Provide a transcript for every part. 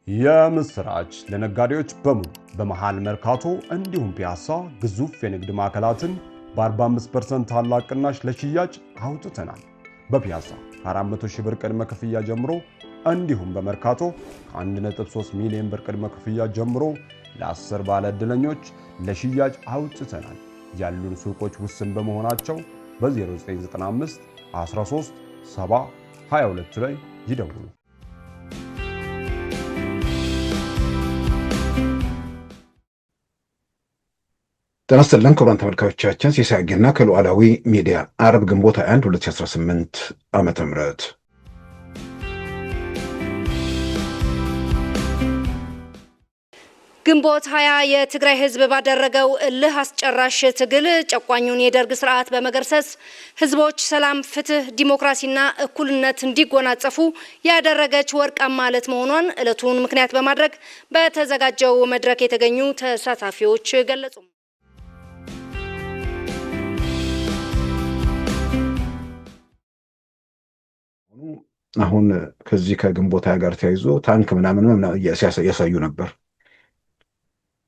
የምስራች ለነጋዴዎች በሙሉ በመሃል መርካቶ እንዲሁም ፒያሳ ግዙፍ የንግድ ማዕከላትን በ45% ታላቅ ቅናሽ ለሽያጭ አውጥተናል። በፒያሳ ከ400,000 ብር ቅድመ ክፍያ ጀምሮ እንዲሁም በመርካቶ ከ1.3 ሚሊዮን ብር ቅድመ ክፍያ ጀምሮ ለ10 ባለ ዕድለኞች ለሽያጭ አውጥተናል። ያሉን ሱቆች ውስን በመሆናቸው በ0995 13 70 22 ላይ ይደውሉ። ጤና ይስጥልን ክቡራን ተመልካቾቻችን፣ ሲሳይ አጌና ከሉዓላዊ ሚዲያ አርብ ግንቦት 21 2018 ዓመተ ምህረት ግንቦት 20 የትግራይ ህዝብ ባደረገው እልህ አስጨራሽ ትግል ጨቋኙን የደርግ ስርዓት በመገርሰስ ህዝቦች ሰላም፣ ፍትህ፣ ዲሞክራሲና እኩልነት እንዲጎናጸፉ ያደረገች ወርቃማ ዕለት መሆኗን ዕለቱን ምክንያት በማድረግ በተዘጋጀው መድረክ የተገኙ ተሳታፊዎች ገለጹ። አሁን ከዚህ ከግንቦት 20 ጋር ተያይዞ ታንክ ምናምን ያሳዩ ነበር።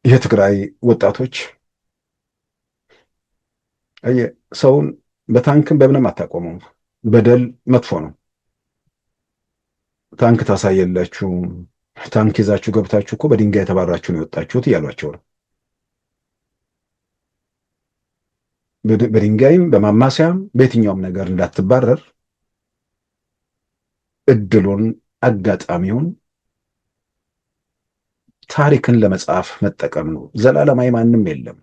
የትግራይ ወጣቶች ሰውን በታንክም በምንም አታቆመው። በደል መጥፎ ነው። ታንክ ታሳየላችሁ፣ ታንክ ይዛችሁ ገብታችሁ እኮ በድንጋይ ተባራችሁ ነው የወጣችሁት እያሏቸው ነው። በድንጋይም በማማሰያም በየትኛውም ነገር እንዳትባረር እድሉን አጋጣሚውን ታሪክን ለመጻፍ መጠቀም ነው። ዘላለማዊ ማንም የለም።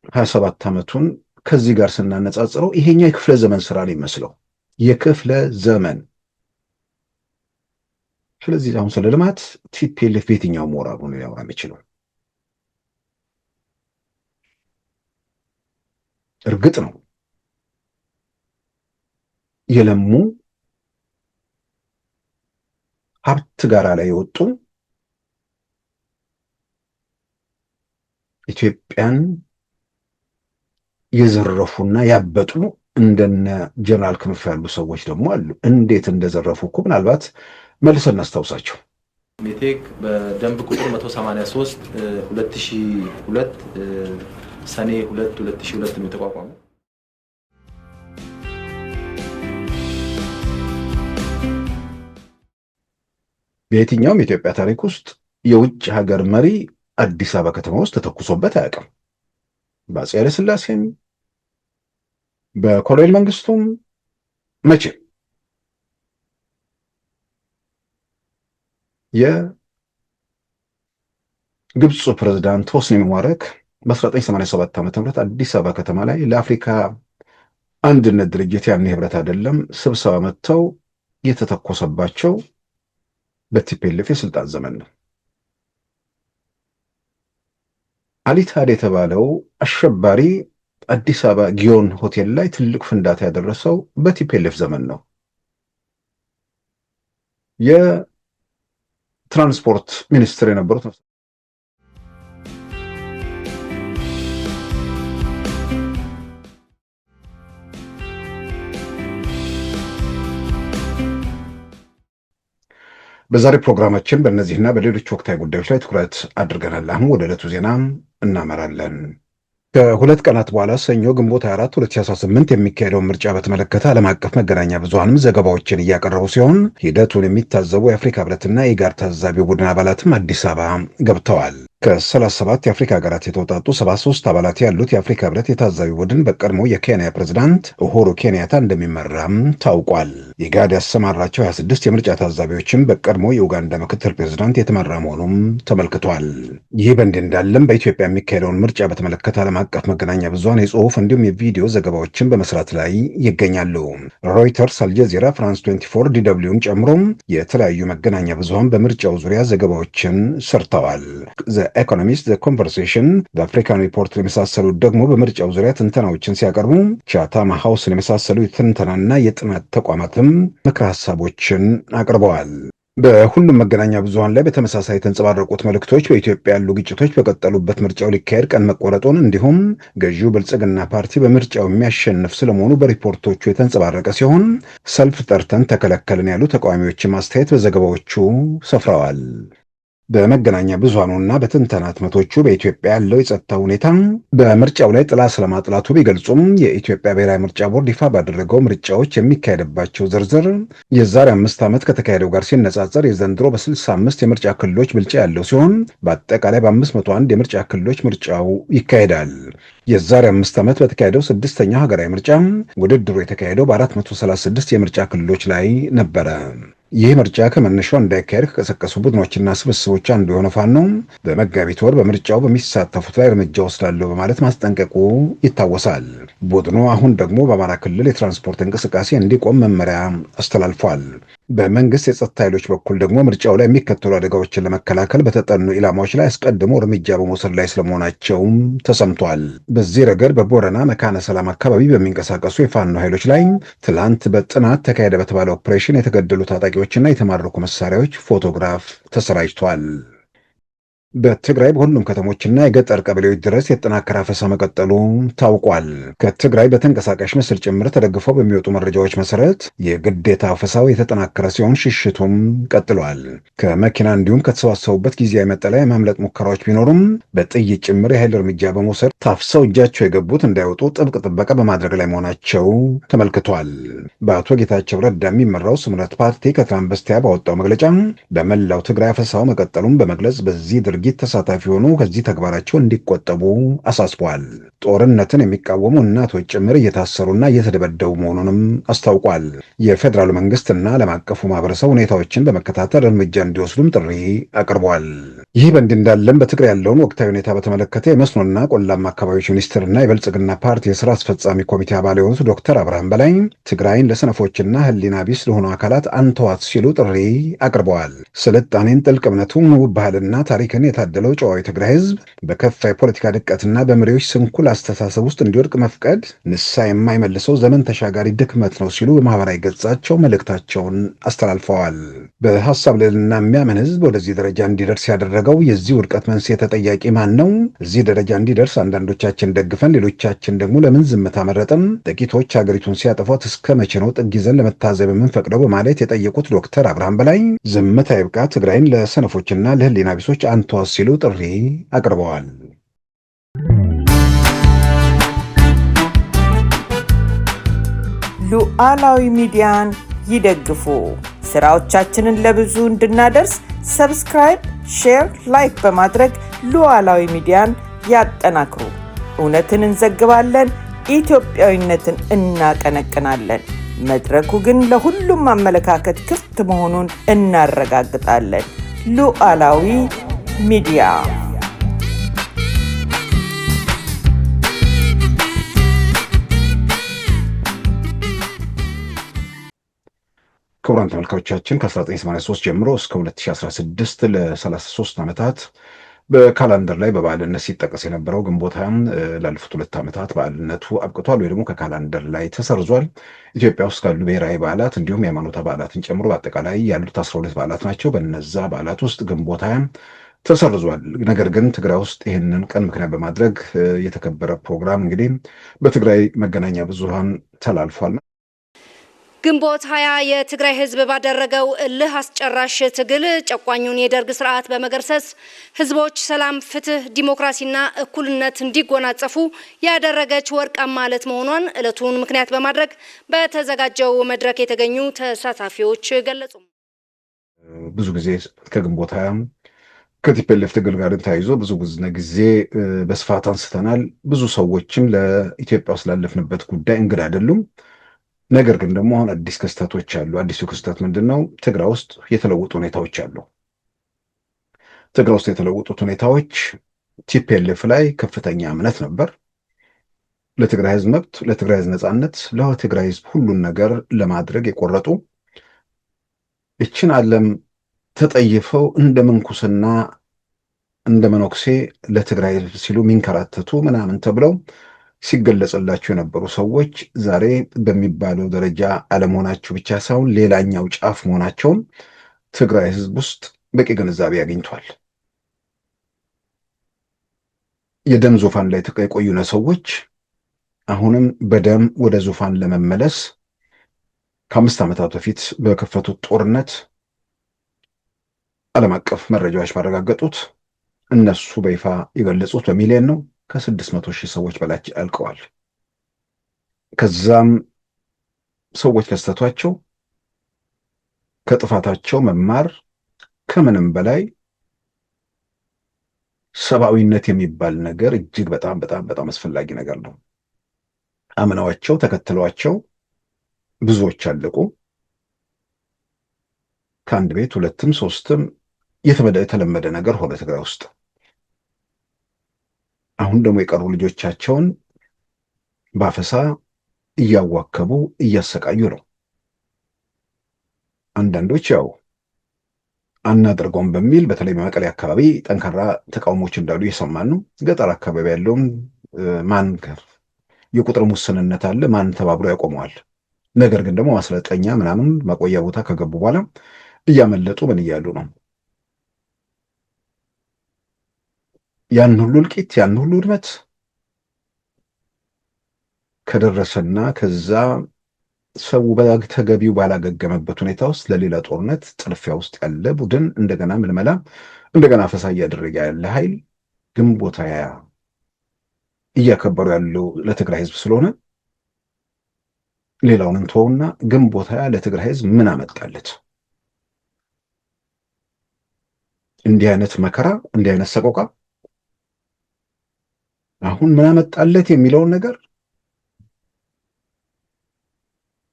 27 ዓመቱን ከዚህ ጋር ስናነጻጽረው ይሄኛው የክፍለ ዘመን ስራ ነው የሚመስለው፣ የክፍለ ዘመን። ስለዚህ አሁን ስለ ልማት ቲፒኤልኤፍ የትኛው ሞራሉ ነው ሊያወራ የሚችለው? እርግጥ ነው የለሙ ሀብት ጋራ ላይ የወጡ ኢትዮጵያን የዘረፉና ያበጡ እንደነ ጀነራል ክንፈ ያሉ ሰዎች ደግሞ አሉ። እንዴት እንደዘረፉ እኮ ምናልባት መልሰን እናስታውሳቸው። ሜቴክ በደንብ ቁጥር 183 2002 ሰኔ 2 2002 ነው የተቋቋመው። በየትኛውም የኢትዮጵያ ታሪክ ውስጥ የውጭ ሀገር መሪ አዲስ አበባ ከተማ ውስጥ ተተኩሶበት አያውቅም። በአፄ ኃይለ ሥላሴም በኮሎኔል መንግስቱም መቼ የግብፁ ፕሬዝዳንት ሆስኒ ሙባረክ በ1987 ዓ.ም አዲስ አበባ ከተማ ላይ ለአፍሪካ አንድነት ድርጅት ያኔ ህብረት አይደለም ስብሰባ መጥተው የተተኮሰባቸው በቲፒኤልኤፍ የስልጣን ዘመን ነው። አሊታድ የተባለው አሸባሪ አዲስ አበባ ጊዮን ሆቴል ላይ ትልቅ ፍንዳታ ያደረሰው በቲፒኤልኤፍ ዘመን ነው። የትራንስፖርት ሚኒስትር የነበሩት በዛሬ ፕሮግራማችን በእነዚህና በሌሎች ወቅታዊ ጉዳዮች ላይ ትኩረት አድርገናል። አሁን ወደ ዕለቱ ዜና እናመራለን። ከሁለት ቀናት በኋላ ሰኞ ግንቦት 24 2018 የሚካሄደውን ምርጫ በተመለከተ ዓለም አቀፍ መገናኛ ብዙሃንም ዘገባዎችን እያቀረቡ ሲሆን ሂደቱን የሚታዘቡ የአፍሪካ ህብረትና የኢጋድ ታዛቢ ቡድን አባላትም አዲስ አበባ ገብተዋል። ከ37 የአፍሪካ ሀገራት የተውጣጡ 73 አባላት ያሉት የአፍሪካ ህብረት የታዛቢ ቡድን በቀድሞ የኬንያ ፕሬዝዳንት ኡሁሩ ኬንያታ እንደሚመራም ታውቋል። ኢጋድ ያሰማራቸው 26 የምርጫ ታዛቢዎችም በቀድሞ የኡጋንዳ ምክትል ፕሬዝዳንት የተመራ መሆኑም ተመልክቷል። ይህ በእንዲህ እንዳለም በኢትዮጵያ የሚካሄደውን ምርጫ በተመለከተ ዓለም አቀፍ መገናኛ ብዙሃን የጽሁፍ እንዲሁም የቪዲዮ ዘገባዎችን በመስራት ላይ ይገኛሉ። ሮይተርስ፣ አልጀዚራ፣ ፍራንስ 24፣ ዲደብሊውን ጨምሮ የተለያዩ መገናኛ ብዙሃን በምርጫው ዙሪያ ዘገባዎችን ሰርተዋል። ኢኮኖሚስት፣ ዘ ኮንቨርሴሽን፣ በአፍሪካን ሪፖርት የመሳሰሉት ደግሞ በምርጫው ዙሪያ ትንተናዎችን ሲያቀርቡ ቻታም ሃውስን የመሳሰሉ የትንተናና የጥናት ተቋማትም ምክረ ሀሳቦችን አቅርበዋል። በሁሉም መገናኛ ብዙሃን ላይ በተመሳሳይ የተንጸባረቁት መልእክቶች በኢትዮጵያ ያሉ ግጭቶች በቀጠሉበት ምርጫው ሊካሄድ ቀን መቆረጡን እንዲሁም ገዢው ብልጽግና ፓርቲ በምርጫው የሚያሸንፍ ስለመሆኑ በሪፖርቶቹ የተንጸባረቀ ሲሆን ሰልፍ ጠርተን ተከለከልን ያሉ ተቃዋሚዎችን ማስተያየት በዘገባዎቹ ሰፍረዋል። በመገናኛ ብዙሃኑና በትንተና ህትመቶቹ በኢትዮጵያ ያለው የጸጥታ ሁኔታ በምርጫው ላይ ጥላ ስለማጥላቱ ቢገልጹም የኢትዮጵያ ብሔራዊ ምርጫ ቦርድ ይፋ ባደረገው ምርጫዎች የሚካሄድባቸው ዝርዝር የዛሬ 5 ዓመት ከተካሄደው ጋር ሲነጻጸር የዘንድሮ በ65 የምርጫ ክልሎች ብልጫ ያለው ሲሆን በአጠቃላይ በ501 የምርጫ ክልሎች ምርጫው ይካሄዳል። የዛሬ 5 ዓመት በተካሄደው 6ኛው ሀገራዊ ምርጫ ውድድሩ የተካሄደው በ436 የምርጫ ክልሎች ላይ ነበረ። ይህ ምርጫ ከመነሻው እንዳይካሄድ ከቀሰቀሱ ቡድኖችና ስብስቦች አንዱ የሆነ ፋኖ በመጋቢት ወር በምርጫው በሚሳተፉት ላይ እርምጃ ወስዳለሁ በማለት ማስጠንቀቁ ይታወሳል። ቡድኑ አሁን ደግሞ በአማራ ክልል የትራንስፖርት እንቅስቃሴ እንዲቆም መመሪያ አስተላልፏል። በመንግስት የጸጥታ ኃይሎች በኩል ደግሞ ምርጫው ላይ የሚከተሉ አደጋዎችን ለመከላከል በተጠኑ ኢላማዎች ላይ አስቀድሞ እርምጃ በመውሰድ ላይ ስለመሆናቸውም ተሰምቷል። በዚህ ረገድ በቦረና መካነ ሰላም አካባቢ በሚንቀሳቀሱ የፋኖ ኃይሎች ላይ ትላንት በጥናት ተካሄደ በተባለ ኦፕሬሽን የተገደሉ ታጣቂዎችና የተማረኩ መሳሪያዎች ፎቶግራፍ ተሰራጭቷል። በትግራይ በሁሉም ከተሞችና የገጠር ቀበሌዎች ድረስ የተጠናከረ አፈሳ መቀጠሉ ታውቋል። ከትግራይ በተንቀሳቃሽ ምስል ጭምር ተደግፈው በሚወጡ መረጃዎች መሰረት የግዴታ አፈሳው የተጠናከረ ሲሆን ሽሽቱም ቀጥሏል። ከመኪና እንዲሁም ከተሰባሰቡበት ጊዜያዊ መጠለያ የማምለጥ ሙከራዎች ቢኖሩም በጥይት ጭምር የኃይል እርምጃ በመውሰድ ታፍሰው እጃቸው የገቡት እንዳይወጡ ጥብቅ ጥበቃ በማድረግ ላይ መሆናቸው ተመልክቷል። በአቶ ጌታቸው ረዳ የሚመራው ስምረት ፓርቲ ከትናንት በስቲያ ባወጣው መግለጫ በመላው ትግራይ አፈሳው መቀጠሉን በመግለጽ በዚህ ድርጊት ተሳታፊ ሆኑ ከዚህ ተግባራቸው እንዲቆጠቡ አሳስቧል። ጦርነትን የሚቃወሙ እናቶች ጭምር እየታሰሩና እየተደበደቡ መሆኑንም አስታውቋል። የፌዴራሉ መንግስትና ዓለም አቀፉ ማህበረሰብ ሁኔታዎችን በመከታተል እርምጃ እንዲወስዱም ጥሪ አቅርቧል። ይህ በእንዲህ እንዳለም በትግራይ ያለውን ወቅታዊ ሁኔታ በተመለከተ የመስኖና ቆላማ አካባቢዎች ሚኒስትርና የብልጽግና ፓርቲ የስራ አስፈጻሚ ኮሚቴ አባል የሆኑት ዶክተር አብርሃም በላይ ትግራይን ለሰነፎችና ህሊና ቢስ ለሆኑ አካላት አንተዋት ሲሉ ጥሪ አቅርበዋል። ስልጣኔን፣ ጥልቅ እምነቱን፣ ውብ ባህልና ታሪክን የታደለው ጨዋው የትግራይ ህዝብ በከፋ የፖለቲካ ድቀትና በመሪዎች ስንኩል አስተሳሰብ ውስጥ እንዲወድቅ መፍቀድ ንስሐ የማይመልሰው ዘመን ተሻጋሪ ድክመት ነው ሲሉ በማህበራዊ ገጻቸው መልእክታቸውን አስተላልፈዋል። በሀሳብ ልዕልና የሚያምን ህዝብ ወደዚህ ደረጃ እንዲደርስ ያደረገው የዚህ ውድቀት መንስኤ ተጠያቂ ማን ነው? እዚህ ደረጃ እንዲደርስ አንዳንዶቻችን ደግፈን፣ ሌሎቻችን ደግሞ ለምን ዝምታ መረጥን? ጥቂቶች ሀገሪቱን ሲያጠፏት እስከ መቼ ነው ጥግ ይዘን ለመታዘብ የምንፈቅደው? በማለት የጠየቁት ዶክተር አብርሃም በላይ ዝምታ ይብቃ፣ ትግራይን ለሰነፎችና ለህሊና ቢሶች አንተዋት ሲሉ ጥሪ አቅርበዋል። ሉዓላዊ ሚዲያን ይደግፉ። ስራዎቻችንን ለብዙ እንድናደርስ ሰብስክራይብ፣ ሼር፣ ላይክ በማድረግ ሉዓላዊ ሚዲያን ያጠናክሩ። እውነትን እንዘግባለን፣ ኢትዮጵያዊነትን እናቀነቅናለን። መድረኩ ግን ለሁሉም አመለካከት ክፍት መሆኑን እናረጋግጣለን። ሉዓላዊ ሚዲያ ክቡራን ተመልካቾቻችን ከ1983 ጀምሮ እስከ 2016 ለ33 ዓመታት በካላንደር ላይ በበዓልነት ሲጠቀስ የነበረው ግንቦት ሃያም ላለፉት 2 ዓመታት በዓልነቱ አብቅቷል ወይ ደግሞ ከካላንደር ላይ ተሰርዟል። ኢትዮጵያ ውስጥ ካሉ ብሔራዊ በዓላት እንዲሁም የሃይማኖት በዓላትን ጨምሮ በአጠቃላይ ያሉት 12 በዓላት ናቸው። በነዛ በዓላት ውስጥ ግንቦት ሃያም ተሰርዟል። ነገር ግን ትግራይ ውስጥ ይህንን ቀን ምክንያት በማድረግ የተከበረ ፕሮግራም እንግዲህ በትግራይ መገናኛ ብዙሃን ተላልፏል። ግንቦት 20 የትግራይ ህዝብ ባደረገው እልህ አስጨራሽ ትግል ጨቋኙን የደርግ ስርዓት በመገርሰስ ህዝቦች ሰላም፣ ፍትህ፣ ዲሞክራሲና እኩልነት እንዲጎናጸፉ ያደረገች ወርቃማ ዕለት መሆኗን ዕለቱን ምክንያት በማድረግ በተዘጋጀው መድረክ የተገኙ ተሳታፊዎች ገለጹ። ብዙ ጊዜ ከግንቦት 20 ከቲፒኤልኤፍ ትግል ጋር ተያይዞ ብዙ ጊዜ በስፋት አንስተናል። ብዙ ሰዎችም ለኢትዮጵያ ውስጥ ላለፍንበት ጉዳይ እንግዳ አይደሉም። ነገር ግን ደግሞ አሁን አዲስ ክስተቶች አሉ። አዲሱ ክስተት ምንድን ነው? ትግራይ ውስጥ የተለወጡ ሁኔታዎች አሉ። ትግራይ ውስጥ የተለወጡት ሁኔታዎች ቲፒኤልኤፍ ላይ ከፍተኛ እምነት ነበር። ለትግራይ ህዝብ መብት፣ ለትግራይ ህዝብ ነጻነት፣ ለትግራይ ህዝብ ሁሉን ነገር ለማድረግ የቆረጡ ይችን ዓለም ተጠይፈው እንደ ምንኩስና እንደ መነኩሴ ለትግራይ ህዝብ ሲሉ የሚንከራተቱ ምናምን ተብለው ሲገለጽላቸው የነበሩ ሰዎች ዛሬ በሚባለው ደረጃ አለመሆናቸው ብቻ ሳይሆን ሌላኛው ጫፍ መሆናቸውን ትግራይ ህዝብ ውስጥ በቂ ግንዛቤ አግኝቷል። የደም ዙፋን ላይ የቆዩነ ሰዎች አሁንም በደም ወደ ዙፋን ለመመለስ ከ5 ዓመታት በፊት በከፈቱት ጦርነት ዓለም አቀፍ መረጃዎች ባረጋገጡት እነሱ በይፋ የገለጹት በሚሊዮን ነው። ከ600,000 ሰዎች በላይ አልቀዋል። ከዛም ሰዎች ከስተቷቸው ከጥፋታቸው መማር ከምንም በላይ ሰብአዊነት የሚባል ነገር እጅግ በጣም በጣም በጣም አስፈላጊ ነገር ነው። አምነዋቸው ተከትለዋቸው ብዙዎች አለቁ። ከአንድ ቤት 2ም 3ም የተለመደ ነገር ሆነ ትግራይ ውስጥ። አሁን ደግሞ የቀሩ ልጆቻቸውን ባፈሳ እያዋከቡ እያሰቃዩ ነው። አንዳንዶች ያው አናደርገውም በሚል በተለይ በመቀሌ አካባቢ ጠንካራ ተቃውሞች እንዳሉ እየሰማን ነው። ገጠር አካባቢ ያለውም ማን ጋር የቁጥር ሙስንነት አለ፣ ማን ተባብሮ ያቆመዋል። ነገር ግን ደግሞ ማስለጠኛ ምናምን ማቆያ ቦታ ከገቡ በኋላ እያመለጡ ምን እያሉ ነው? ያን ሁሉ እልቂት ያን ሁሉ ውድመት ከደረሰና ከዛ ሰው በተገቢው ባላገገመበት ሁኔታ ውስጥ ለሌላ ጦርነት ጥልፊያ ውስጥ ያለ ቡድን እንደገና ምልመላ እንደገና አፈሳ እያደረገ ያለ ኃይል ግንቦት ሃያ እያከበሩ ያለው ለትግራይ ህዝብ ስለሆነ ሌላውን እንተውና ግንቦት ሃያ ለትግራይ ህዝብ ምን አመጣለት? እንዲህ አይነት መከራ እንዲህ አይነት ሰቆቃ አሁን ምን አመጣለት የሚለውን ነገር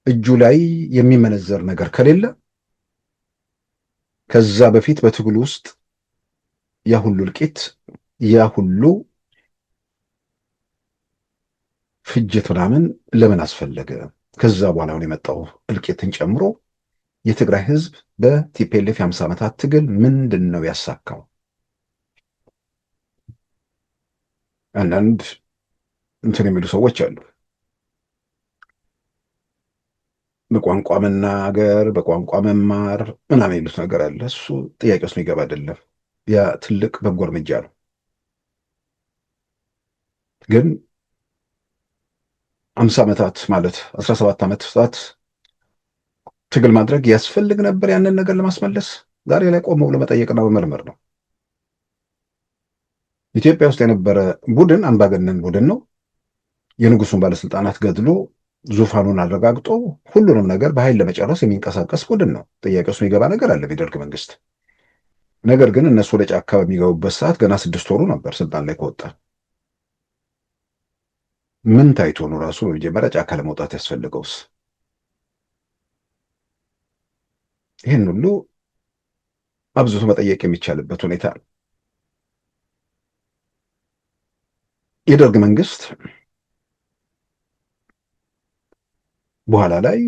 እጁ ላይ የሚመነዘር ነገር ከሌለ ከዛ በፊት በትግሉ ውስጥ ያ ሁሉ እልቂት ያ ሁሉ ፍጅት ምናምን ለምን አስፈለገ? ከዛ በኋላ አሁን የመጣው እልቂትን ጨምሮ የትግራይ ህዝብ በቲፒኤልኤፍ 50 ዓመታት ትግል ምንድን ነው ያሳካው? አንዳንድ እንትን የሚሉ ሰዎች አሉ። በቋንቋ መናገር በቋንቋ መማር ምናምን የሚሉት ነገር አለ። እሱ ጥያቄ ውስጥ የሚገባ አይደለም። ያ ትልቅ በጎ እርምጃ ነው። ግን 50 ዓመታት ማለት 17 ዓመታት ትግል ማድረግ ያስፈልግ ነበር ያንን ነገር ለማስመለስ? ዛሬ ላይ ቆም ብሎ መጠየቅና መመርመር ነው። ኢትዮጵያ ውስጥ የነበረ ቡድን አምባገነን ቡድን ነው። የንጉሱን ባለስልጣናት ገድሎ ዙፋኑን አረጋግጦ ሁሉንም ነገር በኃይል ለመጨረስ የሚንቀሳቀስ ቡድን ነው። ጥያቄ ውስጥ የሚገባ ነገር አለ የደርግ መንግስት። ነገር ግን እነሱ ወደ ጫካ በሚገቡበት ሰዓት ገና 6 ወሩ ነበር ስልጣን ላይ ከወጣ። ምን ታይቶ ነው ራሱ በመጀመሪያ ጫካ ለመውጣት ያስፈልገውስ? ይህን ሁሉ አብዝቶ መጠየቅ የሚቻልበት ሁኔታ ነው። የደርግ መንግስት በኋላ ላይ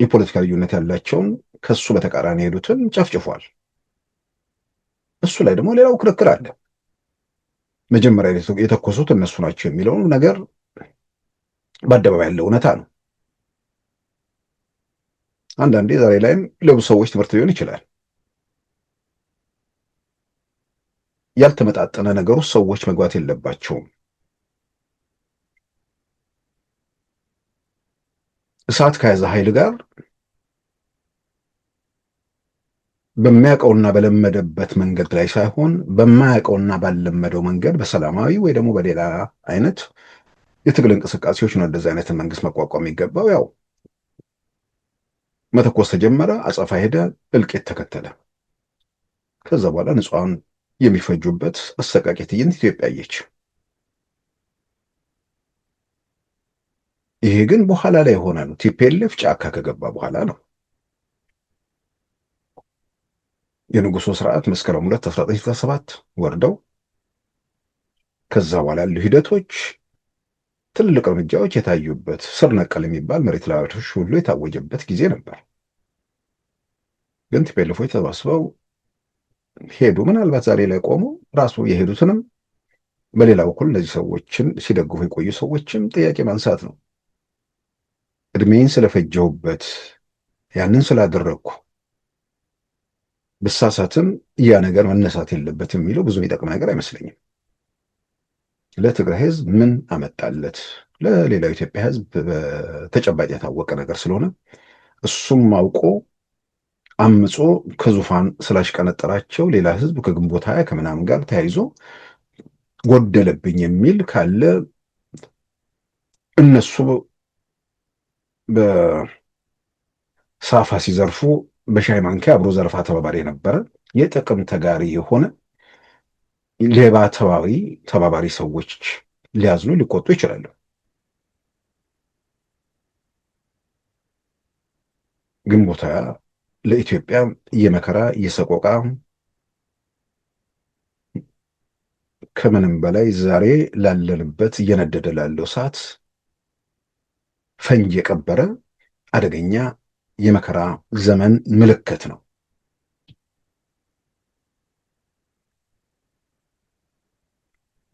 የፖለቲካ ልዩነት ያላቸውን ከሱ በተቃራኒ ሄዱትን ጨፍጭፏል። እሱ ላይ ደግሞ ሌላው ክርክር አለ። መጀመሪያ የተኮሱት እነሱ ናቸው የሚለውን ነገር በአደባባይ ያለ እውነታ ነው። አንዳንዴ ዛሬ ላይም ለብዙ ሰዎች ትምህርት ሊሆን ይችላል። ያልተመጣጠነ ነገር ውስጥ ሰዎች መግባት የለባቸውም። እሳት ከያዘ ኃይል ጋር በሚያውቀውና በለመደበት መንገድ ላይ ሳይሆን በማያውቀውና ባልለመደው መንገድ በሰላማዊ ወይ ደግሞ በሌላ አይነት የትግል እንቅስቃሴዎች ነው እንደዚህ አይነት መንግስት መቋቋም የሚገባው። ያው መተኮስ ተጀመረ፣ አጸፋ ሄደ፣ እልቂት ተከተለ። ከዛ በኋላ ንጹሐን የሚፈጁበት አሰቃቂ ትዕይንት ኢትዮጵያ አየች። ይሄ ግን በኋላ ላይ የሆነ ነው። ቲፒኤልኤፍ ጫካ ከገባ በኋላ ነው። የንጉሱ ስርዓት መስከረም 2 1967 ወርደው ከዛ በኋላ ያሉ ሂደቶች ትልልቅ እርምጃዎች የታዩበት ስር ነቀል የሚባል መሬት ላራሾች ሁሉ የታወጀበት ጊዜ ነበር። ግን ቲፒኤልኤፎች ተሰባስበው ሄዱ። ምናልባት ዛሬ ላይ ቆሙ ራሱ የሄዱትንም በሌላ በኩል እነዚህ ሰዎችን ሲደግፉ የቆዩ ሰዎችም ጥያቄ ማንሳት ነው። እድሜን ስለፈጀሁበት ያንን ስላደረግኩ ብሳሳትም ያ ነገር መነሳት የለበትም የሚለው ብዙ የሚጠቅም ነገር አይመስለኝም። ለትግራይ ህዝብ ምን አመጣለት? ለሌላው ኢትዮጵያ ህዝብ በተጨባጭ የታወቀ ነገር ስለሆነ እሱም አውቆ አምጾ ከዙፋን ስላሽቀነጠራቸው ሌላ ህዝብ ከግንቦት 20 ከምናምን ጋር ተያይዞ ጎደለብኝ የሚል ካለ እነሱ በሳፋ ሲዘርፉ በሻይ ማንኪያ አብሮ ዘርፋ ተባባሪ የነበረ የጥቅም ተጋሪ የሆነ ሌባ ተባባሪ ሰዎች ሊያዝኑ ሊቆጡ ይችላሉ። ግንቦት 20 ለኢትዮጵያ የመከራ የሰቆቃ ከምንም በላይ ዛሬ ላለንበት እየነደደ ላለው እሳት ፈንጅ የቀበረ አደገኛ የመከራ ዘመን ምልክት ነው።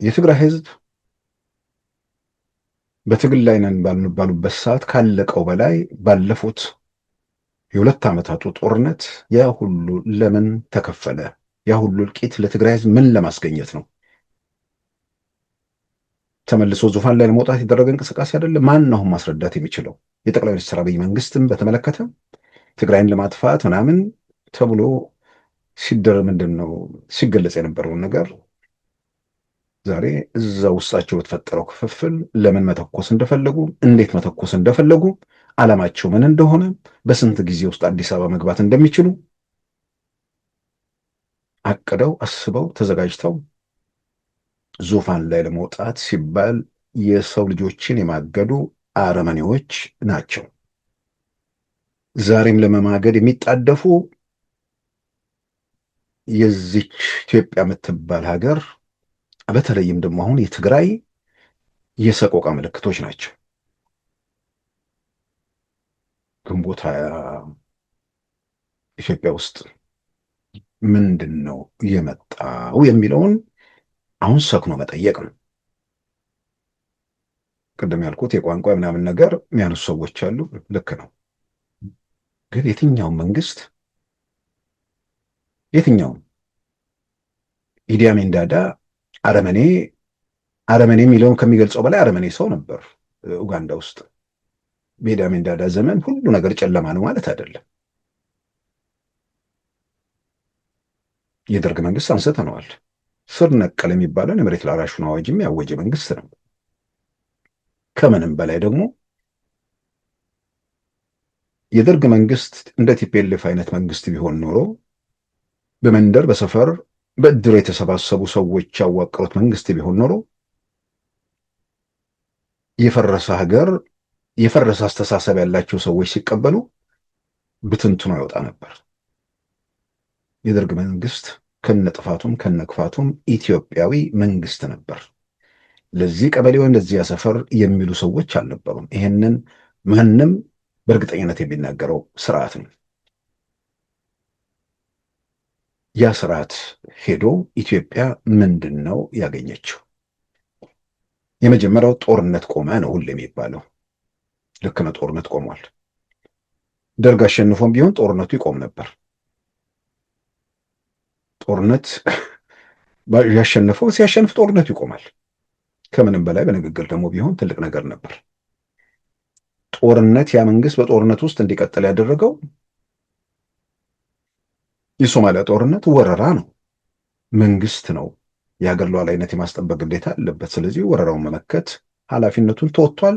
የትግራይ ህዝብ በትግል ላይ ነን ባሉበት ሰዓት ካለቀው በላይ ባለፉት የ2 ዓመታቱ ጦርነት ያ ሁሉ ለምን ተከፈለ? ያ ሁሉ እልቂት ለትግራይ ህዝብ ምን ለማስገኘት ነው? ተመልሶ ዙፋን ላይ ለመውጣት የተደረገ እንቅስቃሴ አይደለም። ማን ነው ማስረዳት የሚችለው? የጠቅላይ ሚኒስትር አብይ መንግስትም በተመለከተ ትግራይን ለማጥፋት ምናምን ተብሎ ምንድነው ሲገለጽ የነበረውን ነገር ዛሬ እዛ ውስጣቸው በተፈጠረው ክፍፍል ለምን መተኮስ እንደፈለጉ፣ እንዴት መተኮስ እንደፈለጉ፣ ዓላማቸው ምን እንደሆነ፣ በስንት ጊዜ ውስጥ አዲስ አበባ መግባት እንደሚችሉ አቅደው አስበው ተዘጋጅተው ዙፋን ላይ ለመውጣት ሲባል የሰው ልጆችን የማገዱ አረመኔዎች ናቸው። ዛሬም ለመማገድ የሚጣደፉ የዚች ኢትዮጵያ የምትባል ሀገር በተለይም ደግሞ አሁን የትግራይ የሰቆቃ ምልክቶች ናቸው። ግንቦት 20 ኢትዮጵያ ውስጥ ምንድን ነው የመጣው የሚለውን አሁን ሰክኖ መጠየቅ ነው። ቅድም ያልኩት የቋንቋ ምናምን ነገር የሚያነሱ ሰዎች አሉ። ልክ ነው። ግን የትኛውም መንግስት ኢዲ አሚን ዳዳ አረመኔ የሚለውን ከሚገልጸው በላይ አረመኔ ሰው ነበር ኡጋንዳ ውስጥ። በኢዲ አሚን ዳዳ ዘመን ሁሉ ነገር ጨለማ ነው ማለት አይደለም። የደርግ መንግስት አንስተነዋል። ስር ነቀል የሚባለውን የመሬት ላራሹን አዋጅም ያወጀ መንግስት ነው። ከምንም በላይ ደግሞ የደርግ መንግስት እንደ ቲፒኤልኤፍ አይነት መንግስት ቢሆን ኖሮ በመንደር በሰፈር በእድር የተሰባሰቡ ሰዎች ያዋቀሩት መንግስት ቢሆን ኖሮ የፈረሰ ሀገር የፈረሰ አስተሳሰብ ያላቸው ሰዎች ሲቀበሉ ብትንትኑ አይወጣ ነበር። የደርግ መንግስት ከነጥፋቱም ከነክፋቱም ኢትዮጵያዊ መንግስት ነበር። ለዚህ ቀበሌ ወይም ለዚህ ሰፈር የሚሉ ሰዎች አልነበሩም። ይሄንን ማንም በእርግጠኝነት የሚናገረው ስርዓት ነው። ያ ስርዓት ሄዶ ኢትዮጵያ ምንድን ነው ያገኘችው? የመጀመሪያው ጦርነት ቆመ ነው ሁሉ የሚባለው። ልክ ነው፣ ጦርነት ቆሟል። ደርግ አሸንፎም ቢሆን ጦርነቱ ይቆም ነበር። ጦርነት ያሸንፈው ሲያሸንፍ ጦርነቱ ይቆማል። ከምንም በላይ በንግግር ደግሞ ቢሆን ትልቅ ነገር ነበር። ጦርነት ያ መንግስት በጦርነት ውስጥ እንዲቀጥል ያደረገው የሶማሊያ ጦርነት ወረራ ነው። መንግስት ነው የሀገር ሉዓላዊነት የማስጠበቅ ግዴታ አለበት። ስለዚህ ወረራውን መመከት ኃላፊነቱን ተወጥቷል።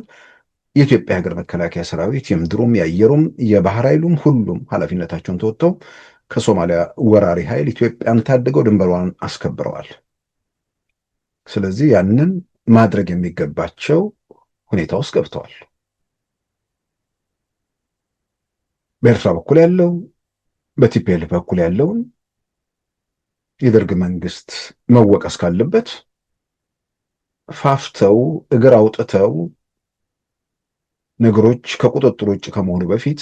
የኢትዮጵያ ሀገር መከላከያ ሰራዊት የምድሩም የአየሩም የባህር ኃይሉም ሁሉም ኃላፊነታቸውን ተወጥተው ከሶማሊያ ወራሪ ኃይል ኢትዮጵያን ታድገው ድንበሯን አስከብረዋል። ስለዚህ ያንን ማድረግ የሚገባቸው ሁኔታ ውስጥ ገብተዋል። በኤርትራ በኩል ያለው በቲፒኤልኤፍ በኩል ያለውን የደርግ መንግስት መወቀስ ካለበት ፋፍተው እግር አውጥተው ነገሮች ከቁጥጥር ውጭ ከመሆኑ በፊት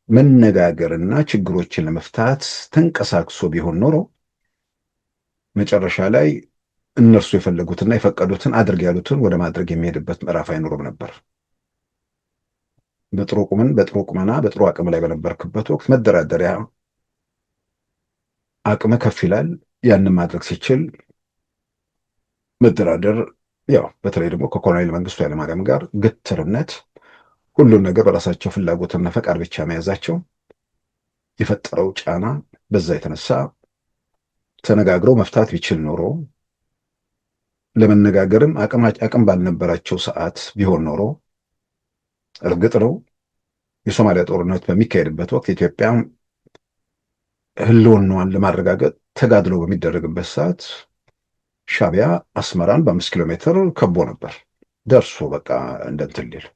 መነጋገርና ችግሮችን ለመፍታት ተንቀሳቅሶ ቢሆን ኖሮ መጨረሻ ላይ እነርሱ የፈለጉትና የፈቀዱትን አድርግ ያሉትን ወደ ማድረግ የሚሄድበት ምዕራፍ አይኖርም ነበር። በጥሩ ቁመና በጥሩ አቅም ላይ በነበርክበት ወቅት መደራደሪያ አቅም ከፍ ይላል። ያንን ማድረግ ሲችል መደራደር ያው በተለይ ደግሞ ከኮሎኔል መንግስቱ ኃይለማርያም ጋር ግትርነት፣ ሁሉን ነገር በራሳቸው ፍላጎትና ፈቃድ ብቻ መያዛቸው የፈጠረው ጫና፣ በዛ የተነሳ ተነጋግረው መፍታት ቢችል ኖሮ ለመነጋገርም አቅም ባልነበራቸው ሰዓት ቢሆን ኖሮ እርግጥ ነው የሶማሊያ ጦርነት በሚካሄድበት ወቅት ኢትዮጵያ ህልውናዋን ለማረጋገጥ ተጋድሎ በሚደረግበት ሰዓት ሻዕቢያ አስመራን በ5 ኪሎ ሜትር ከቦ ነበር ደርሶ በቃ እንደንትን ሊል።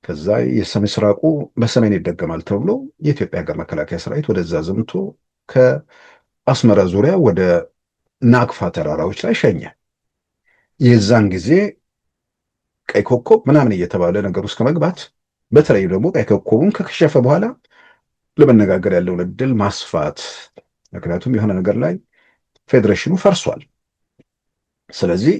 ከዛ የምስራቁ በሰሜን ይደገማል ተብሎ የኢትዮጵያ ሀገር መከላከያ ሰራዊት ወደዛ ዘምቶ ከአስመራ ዙሪያ ወደ ናቅፋ ተራራዎች ላይ ሸኘ። የዛን ጊዜ ቀይ ኮከብ ምናምን እየተባለ ነገር ውስጥ ከመግባት በተለይ ደግሞ ቀይ ኮከቡን ከከሸፈ በኋላ ለመነጋገር ያለውን እድል ማስፋት። ምክንያቱም የሆነ ነገር ላይ ፌዴሬሽኑ ፈርሷል። ስለዚህ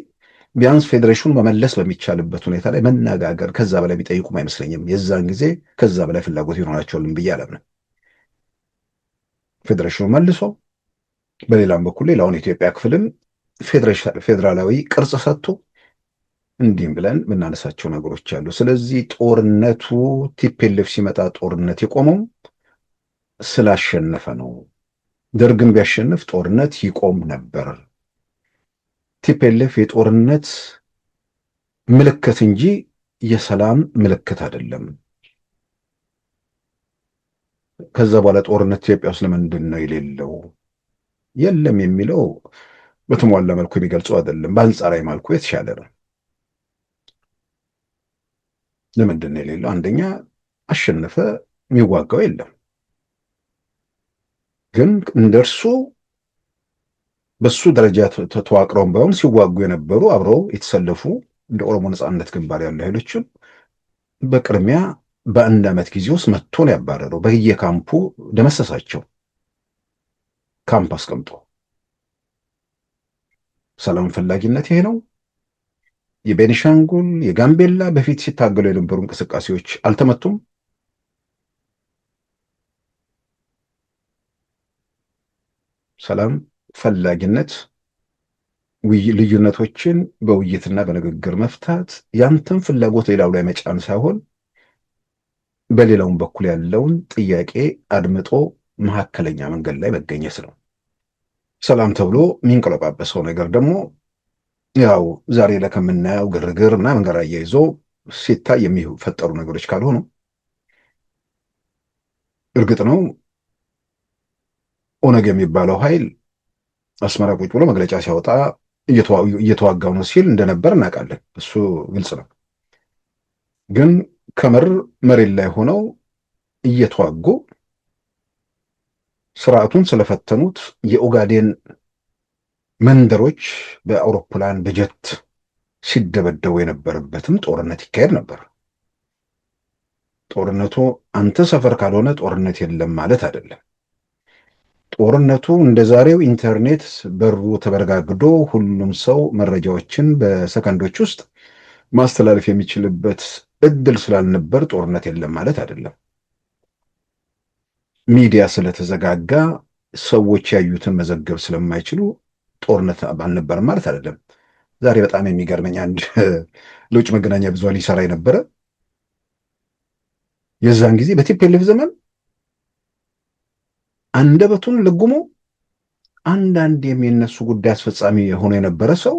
ቢያንስ ፌዴሬሽኑ መመለስ በሚቻልበት ሁኔታ ላይ መነጋገር፣ ከዛ በላይ ቢጠይቁም አይመስለኝም የዛን ጊዜ ከዛ በላይ ፍላጎት ይኖራቸዋልን ብዬ አላምንም። ፌዴሬሽኑ መልሶ በሌላም በኩል ሌላውን የኢትዮጵያ ክፍልም ፌዴራላዊ ቅርጽ ሰጥቶ እንዲህም ብለን የምናነሳቸው ነገሮች አሉ። ስለዚህ ጦርነቱ ቲፒኤልኤፍ ሲመጣ ጦርነት የቆመው ስላሸነፈ ነው። ደርግን ቢያሸንፍ ጦርነት ይቆም ነበር። ቲፒኤልኤፍ የጦርነት ምልክት እንጂ የሰላም ምልክት አይደለም። ከዛ በኋላ ጦርነት ኢትዮጵያ ውስጥ ለምንድን ነው የሌለው? የለም የሚለው በተሟላ መልኩ የሚገልጸው አይደለም። በአንጻራዊ መልኩ የተሻለ ነው። ለምንድን ነው የሌለው? አንደኛ አሸነፈ፣ የሚዋጋው የለም። ግን እንደርሱ በሱ ደረጃ ተዋቅረውን ባይሆን ሲዋጉ የነበሩ አብረው የተሰለፉ እንደ ኦሮሞ ነጻነት ግንባር ያሉ ኃይሎችን በቅድሚያ በአንድ ዓመት ጊዜ ውስጥ መጥቶ ነው ያባረረው። በየካምፑ ደመሰሳቸው፣ ካምፕ አስቀምጦ። ሰላም ፈላጊነት ይሄ ነው። የቤኒሻንጉል የጋምቤላ በፊት ሲታገሉ የነበሩ እንቅስቃሴዎች አልተመቱም። ሰላም ፈላጊነት ልዩነቶችን በውይይትና በንግግር መፍታት፣ ያንተን ፍላጎት ሌላው ላይ መጫን ሳይሆን በሌላውም በኩል ያለውን ጥያቄ አድምጦ መካከለኛ መንገድ ላይ መገኘት ነው። ሰላም ተብሎ የሚንቀለጳበሰው ነገር ደግሞ ያው ዛሬ ላይ ከምናየው ግርግር ምናምን ጋር አያይዞ ሲታይ የሚፈጠሩ ነገሮች ካልሆኑ እርግጥ ነው ኦነግ የሚባለው ኃይል አስመራ ቁጭ ብሎ መግለጫ ሲያወጣ እየተዋጋው ነው ሲል እንደነበር እናውቃለን። እሱ ግልጽ ነው። ግን ከምር መሬት ላይ ሆነው እየተዋጉ ስርዓቱን ስለፈተኑት የኦጋዴን መንደሮች በአውሮፕላን በጀት ሲደበደቡ የነበረበትም ጦርነት ይካሄድ ነበር። ጦርነቱ አንተ ሰፈር ካልሆነ ጦርነት የለም ማለት አይደለም። ጦርነቱ እንደ ዛሬው ኢንተርኔት በሩ ተበረጋግዶ ሁሉም ሰው መረጃዎችን በሰከንዶች ውስጥ ማስተላለፍ የሚችልበት እድል ስላልነበር ጦርነት የለም ማለት አይደለም። ሚዲያ ስለተዘጋጋ ሰዎች ያዩትን መዘገብ ስለማይችሉ ጦርነት አልነበረም ማለት አይደለም። ዛሬ በጣም የሚገርመኝ አንድ ለውጭ መገናኛ ብዙሃን ይሰራ የነበረ የዛን ጊዜ በቲፒኤልኤፍ ዘመን አንደበቱን ለጉሞ አንዳንድ የሚነሱ ጉዳይ አስፈጻሚ የሆነ የነበረ ሰው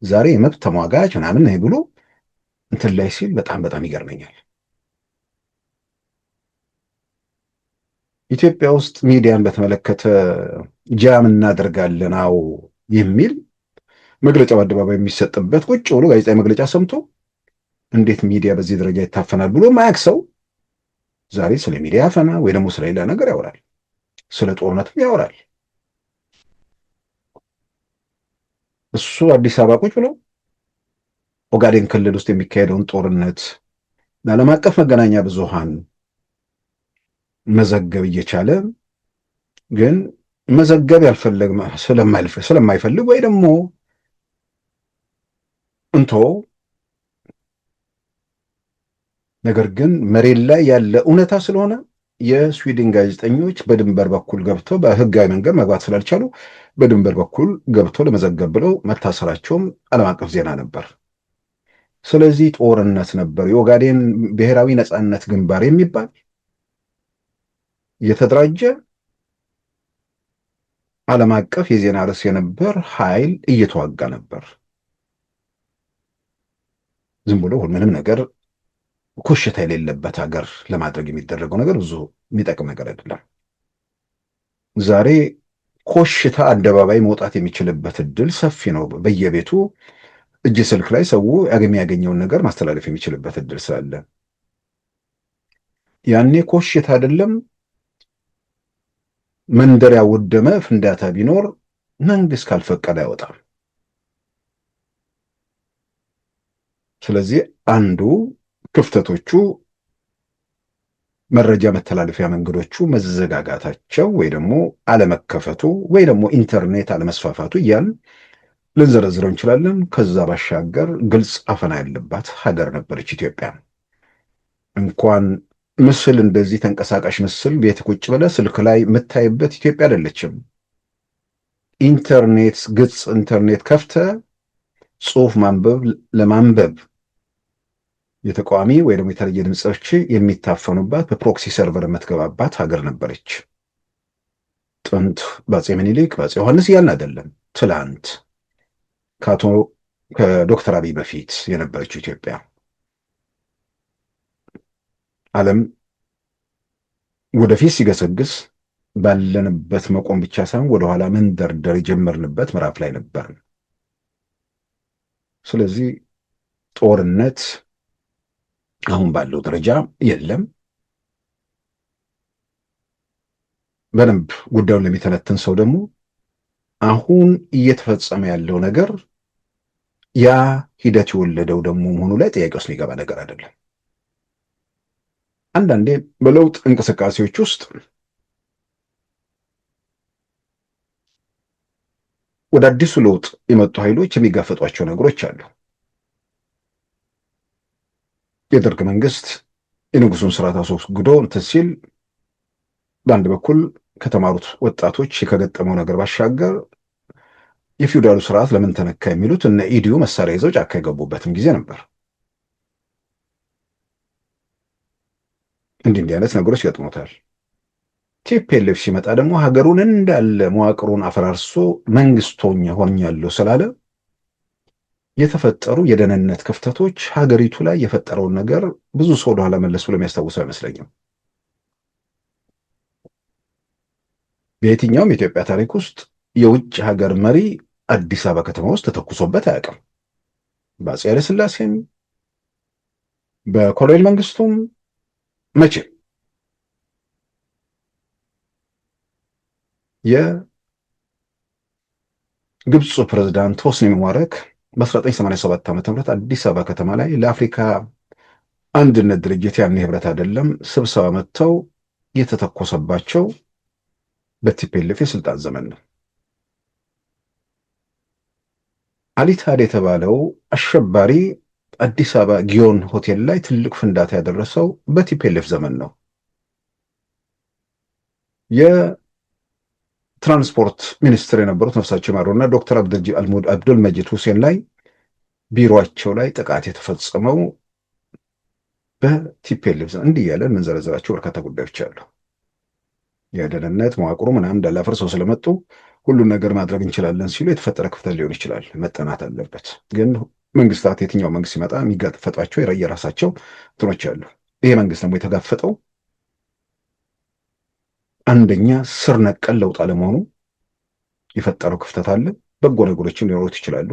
ዛሬ የመብት ተሟጋች ምናምን ነው ብሎ እንትን ላይ ሲል በጣም ይገርመኛል። ኢትዮጵያ ውስጥ ሚዲያን በተመለከተ ጃም እናደርጋለን አዎ የሚል መግለጫ በአደባባይ የሚሰጥበት ቁጭ ብሎ ጋዜጣዊ መግለጫ ሰምቶ እንዴት ሚዲያ በዚህ ደረጃ ይታፈናል ብሎ ማያውቅ ሰው ዛሬ ስለ ሚዲያ አፈና ወይ ደግሞ ስለ ሌላ ነገር ያወራል። ስለ ጦርነትም ያወራል። እሱ አዲስ አበባ ቁጭ ብሎ ኦጋዴን ክልል ውስጥ የሚካሄደውን ጦርነት ለዓለም አቀፍ መገናኛ ብዙሃን መዘገብ እየቻለ ግን መዘገብ ስለማይፈልግ ወይ ደግሞ ነገር ግን መሬት ላይ ያለ እውነታ ስለሆነ የስዊድን ጋዜጠኞች በድንበር በኩል ገብተው በህጋዊ መንገድ መግባት ስላልቻሉ በድንበር በኩል ገብተው ለመዘገብ ብለው መታሰራቸውም ዓለም አቀፍ ዜና ነበር። ስለዚህ ጦርነት ነበር። የኦጋዴን ብሔራዊ ነፃነት ግንባር የሚባል የተደራጀ ዓለም አቀፍ የዜና ርዕስ የነበር ኃይል እየተዋጋ ነበር። ዝም ብሎ ምንም ነገር ኮሽታ የሌለበት ሀገር ለማድረግ የሚደረገው ነገር ብዙ የሚጠቅም ነገር አይደለም። ዛሬ ኮሽታ አደባባይ መውጣት የሚችልበት እድል ሰፊ ነው። በየቤቱ እጅ ስልክ ላይ ሰው የሚያገኘውን ነገር ማስተላለፍ የሚችልበት እድል ስላለ ያኔ ኮሽታ አይደለም መንደር ያወደመ ፍንዳታ ቢኖር መንግስት ካልፈቀደ አይወጣም። ስለዚህ አንዱ ክፍተቶቹ መረጃ መተላለፊያ መንገዶቹ መዘጋጋታቸው ወይ ደግሞ አለመከፈቱ ወይ ደግሞ ኢንተርኔት አለመስፋፋቱ እያልን ልንዘረዝረው እንችላለን። ከዛ ባሻገር ግልጽ አፈና ያለባት ሀገር ነበረች ኢትዮጵያ። እንኳን ምስል እንደዚህ ተንቀሳቃሽ ምስል ቤት ቁጭ ብለህ ስልክ ላይ የምታይበት ኢትዮጵያ አይደለችም። ኢንተርኔት ግልጽ ኢንተርኔት ከፍተህ ጽሁፍ ለማንበብ የተቃዋሚ ወይ ደግሞ የተለየ ድምጾች የሚታፈኑባት በፕሮክሲ ሰርቨር የምትገባባት ሀገር ነበረች። ጥንት በአፄ ምኒልክ በአፄ ዮሐንስ እያልን አይደለም፣ ትላንት ከዶክተር አብይ በፊት የነበረችው ኢትዮጵያ። ዓለም ወደፊት ሲገሰግስ ባለንበት መቆም ብቻ ሳይሆን ወደኋላ መንደርደር የጀመርንበት ምዕራፍ ላይ ነበር። ስለዚህ ጦርነት አሁን ባለው ደረጃ የለም። በደንብ ጉዳዩን ለሚተነትን ሰው ደግሞ አሁን እየተፈጸመ ያለው ነገር ያ ሂደት የወለደው ደግሞ መሆኑ ላይ ጥያቄ ውስጥ የሚገባ ነገር አይደለም። አንዳንዴ በለውጥ እንቅስቃሴዎች ውስጥ ወደ አዲሱ ለውጥ የመጡ ኃይሎች የሚጋፈጧቸው ነገሮች አሉ። የደርግ መንግስት የንጉሱን ስርዓት አስወግዶ እንትን ሲል በአንድ በኩል ከተማሩት ወጣቶች ከገጠመው ነገር ባሻገር የፊውዳሉ ስርዓት ለምን ተነካ የሚሉት እነ ኢዲዩ መሳሪያ ይዘው ጫካ የገቡበትም ጊዜ ነበር። እንዲህ አይነት ነገሮች ገጥሞታል። ቲፒኤልኤፍ ሲመጣ ደግሞ ሀገሩን እንዳለ መዋቅሩን አፈራርሶ መንግስት ሆኛለሁ ስላለ የተፈጠሩ የደህንነት ክፍተቶች ሀገሪቱ ላይ የፈጠረውን ነገር ብዙ ሰው ወደኋላ መለስ ብሎ የሚያስታውሰው አይመስለኝም። በየትኛውም የኢትዮጵያ ታሪክ ውስጥ የውጭ ሀገር መሪ አዲስ አበባ ከተማ ውስጥ ተተኩሶበት አያውቅም። በአፄ ኃይለሥላሴም በኮሎኔል መንግስቱም መቼም የግብፁ ፕሬዝዳንት ሆስኒ ሙባረክ በ1987 ዓ.ም አዲስ አበባ ከተማ ላይ ለአፍሪካ አንድነት ድርጅት ያኔ ህብረት አይደለም ስብሰባ መጥተው የተተኮሰባቸው በቲፒኤልኤፍ የስልጣን ዘመን ነው። አሊታድ የተባለው አሸባሪ አዲስ አበባ ጊዮን ሆቴል ላይ ትልቅ ፍንዳታ ያደረሰው በቲፒኤልኤፍ ዘመን ነው። የትራንስፖርት ሚኒስትር የነበሩት ነፍሳቸው ይማረውና ዶክተር አብዱል መጂድ ሁሴን ላይ ቢሮአቸው ላይ ጥቃት የተፈጸመው በቲፒኤልኤፍ ዘመን። እንዲህ ያለን የምንዘረዝራቸው በርካታ ጉዳዮች አሉ። የደህንነት መዋቅሩ ምናምን እንዳላፈርሰው ስለመጡ ሁሉን ነገር ማድረግ እንችላለን ሲሉ የተፈጠረ ክፍተት ሊሆን ይችላል፣ መጠናት አለበት። ግን መንግስታት የትኛው መንግስት ሲመጣ የሚጋፈጧቸው የራሳቸው እንትኖች አሉ። ይሄ መንግስት ደግሞ የተጋፈጠው አንደኛ ስር ነቀል ለውጥ አለመሆኑ የፈጠረው ክፍተት አለ። በጎ ነገሮችም ሊኖሩት ይችላሉ።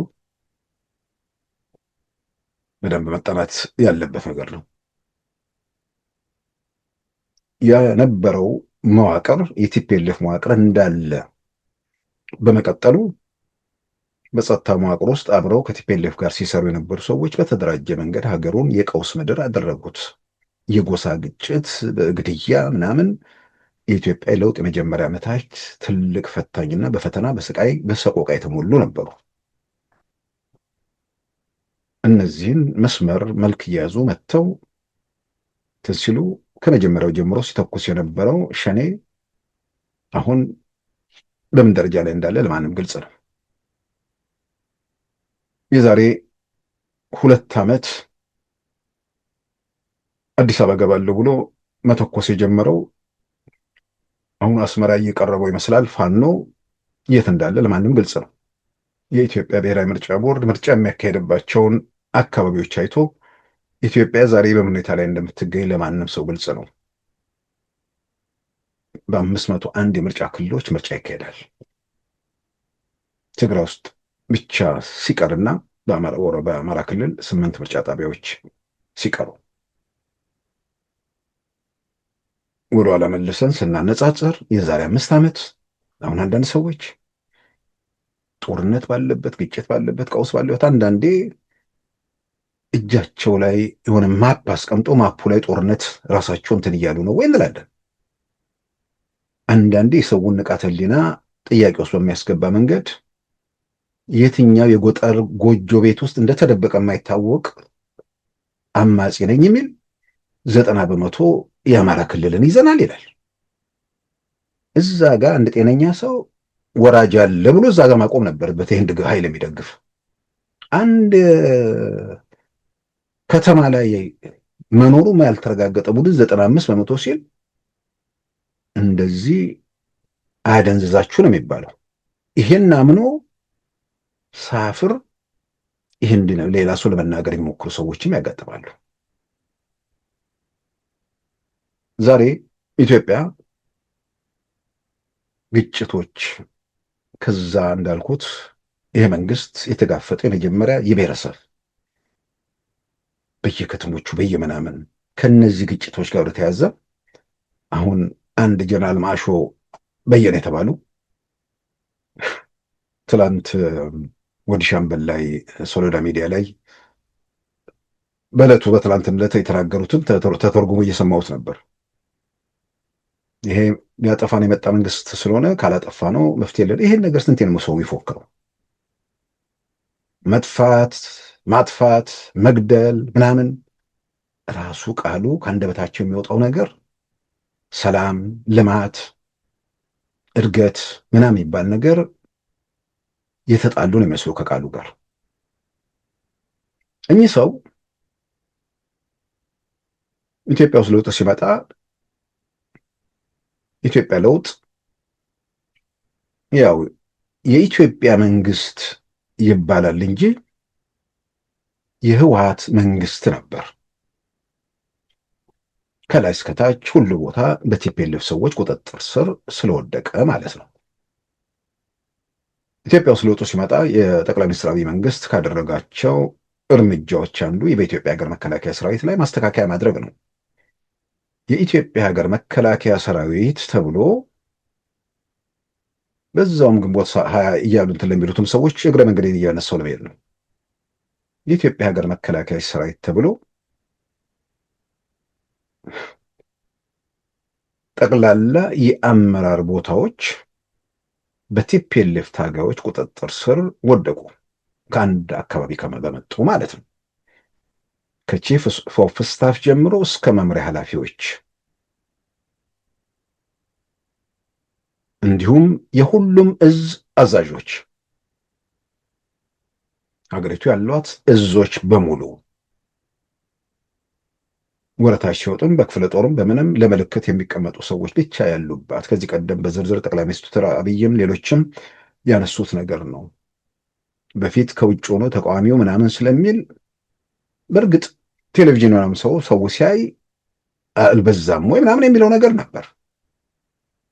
በደንብ መጠናት ያለበት ነገር ነው። የነበረው መዋቅር የቲፒኤልኤፍ መዋቅር እንዳለ በመቀጠሉ በጸጥታ መዋቅር ውስጥ አብረው ከቲፒኤልኤፍ ጋር ሲሰሩ የነበሩ ሰዎች በተደራጀ መንገድ ሀገሩን የቀውስ ምድር አደረጉት። የጎሳ ግጭት፣ ግድያ ምናምን የኢትዮጵያ ለውጥ የመጀመሪያ ዓመታት ትልቅ ፈታኝና በፈተና በስቃይ በሰቆቃ የተሞሉ ነበሩ። እነዚህን መስመር መልክ እየያዙ መጥተው ሲሉ ከመጀመሪያው ጀምሮ ሲተኩስ የነበረው ሸኔ አሁን በምን ደረጃ ላይ እንዳለ ለማንም ግልጽ ነው። የዛሬ 2 ዓመት አዲስ አበባ ገባለሁ ብሎ መተኮስ የጀመረው አሁን አስመራ እየቀረበው ይመስላል። ፋኖ የት እንዳለ ለማንም ግልጽ ነው። የኢትዮጵያ ብሔራዊ ምርጫ ቦርድ ምርጫ የሚያካሄድባቸውን አካባቢዎች አይቶ ኢትዮጵያ ዛሬ በምን ሁኔታ ላይ እንደምትገኝ ለማንም ሰው ግልጽ ነው። በ501 የምርጫ ክልሎች ምርጫ ይካሄዳል። ትግራይ ውስጥ ብቻ ሲቀርና በአማራ ክልል 8 ምርጫ ጣቢያዎች ሲቀሩ ወደ ኋላ መልሰን ስናነጻጽር የዛሬ 5 ዓመት አሁን አንዳንድ ሰዎች ጦርነት ባለበት፣ ግጭት ባለበት፣ ቀውስ ባለበት አንዳንዴ እጃቸው ላይ የሆነ ማፕ አስቀምጦ ማፑ ላይ ጦርነት ራሳቸው እንትን እያሉ ነው ወይ እንላለን። አንዳንዴ የሰውን ንቃተ ህሊና ጥያቄ ውስጥ በሚያስገባ መንገድ የትኛው የጎጠር ጎጆ ቤት ውስጥ እንደተደበቀ የማይታወቅ አማጺ ነኝ የሚል 90% የአማራ ክልልን ይዘናል ይላል። እዛ ጋር አንድ ጤነኛ ሰው ወራጅ አለ ብሎ እዛ ጋር ማቆም ነበረበት። ይህን ኃይል የሚደግፍ አንድ ከተማ ላይ መኖሩ ያልተረጋገጠ ቡድን 95% ሲል እንደዚህ አያደንዝዛችሁ ነው የሚባለው። ይሄን አምኖ ሳፍር ይህን ሌላ ሰው ለመናገር የሚሞክሩ ሰዎችም ያጋጥማሉ። ዛሬ ኢትዮጵያ ግጭቶች ከዛ እንዳልኩት ይሄ መንግስት የተጋፈጠ የመጀመሪያ የብሔረሰብ በየከተሞቹ በየምናምን ከነዚህ ግጭቶች ጋር ተያዘ። አሁን አንድ ጀነራል ማሾ በየነ የተባሉ ትላንት ወዲ ሻምበል ላይ ሶሎዳ ሚዲያ ላይ በዕለቱ በትላንትነት የተናገሩትን ተተርጉሞ እየሰማሁት ነበር። ይሄ ሊያጠፋን የመጣ መንግስት ስለሆነ ካላጠፋ ነው መፍትሄ የለን። ይሄን ነገር ስንቴ ነው ሰው የሚፎክረው? መጥፋት፣ ማጥፋት፣ መግደል ምናምን ራሱ ቃሉ ከአንደበታቸው የሚወጣው ነገር ሰላም፣ ልማት፣ እድገት ምናምን የሚባል ነገር የተጣሉ ነው የሚመስሉ ከቃሉ ጋር። እኚህ ሰው ኢትዮጵያ ውስጥ ለውጥ ሲመጣ ኢትዮጵያ ለውጥ ያው የኢትዮጵያ መንግስት ይባላል እንጂ የህወሓት መንግስት ነበር። ከላይ እስከታች ሁሉ ቦታ በቲፒኤልኤፍ ሰዎች ቁጥጥር ስር ስለወደቀ ማለት ነው። ኢትዮጵያ ውስጥ ለውጡ ሲመጣ የጠቅላይ ሚኒስትር አብይ መንግስት ካደረጋቸው እርምጃዎች አንዱ በኢትዮጵያ ሀገር መከላከያ ሰራዊት ላይ ማስተካከያ ማድረግ ነው። የኢትዮጵያ ሀገር መከላከያ ሰራዊት ተብሎ በዛውም ግንቦት 20 እያሉ እንትን ለሚሉትም ሰዎች እግረ መንገዴን እያነሳው ለመሄድ ነው። የኢትዮጵያ ሀገር መከላከያ ሰራዊት ተብሎ ጠቅላላ የአመራር ቦታዎች በቲፒኤልኤፍ ታጋዮች ቁጥጥር ስር ወደቁ። ከአንድ አካባቢ በመጡ ማለት ነው። ከቺፍ ኦፍ ስታፍ ጀምሮ እስከ መምሪያ ኃላፊዎች እንዲሁም የሁሉም እዝ አዛዦች ሀገሪቱ ያሏት እዞች በሙሉ ወረታች ሲወጡም በክፍለ ጦርም በምንም ለምልክት የሚቀመጡ ሰዎች ብቻ ያሉባት ከዚህ ቀደም በዝርዝር ጠቅላይ ሚኒስትር አብይም ሌሎችም ያነሱት ነገር ነው። በፊት ከውጭ ሆኖ ተቃዋሚው ምናምን ስለሚል በእርግጥ ቴሌቪዥን ምናምን ሰው ሲያይ አልበዛም ወይ ምናምን የሚለው ነገር ነበር።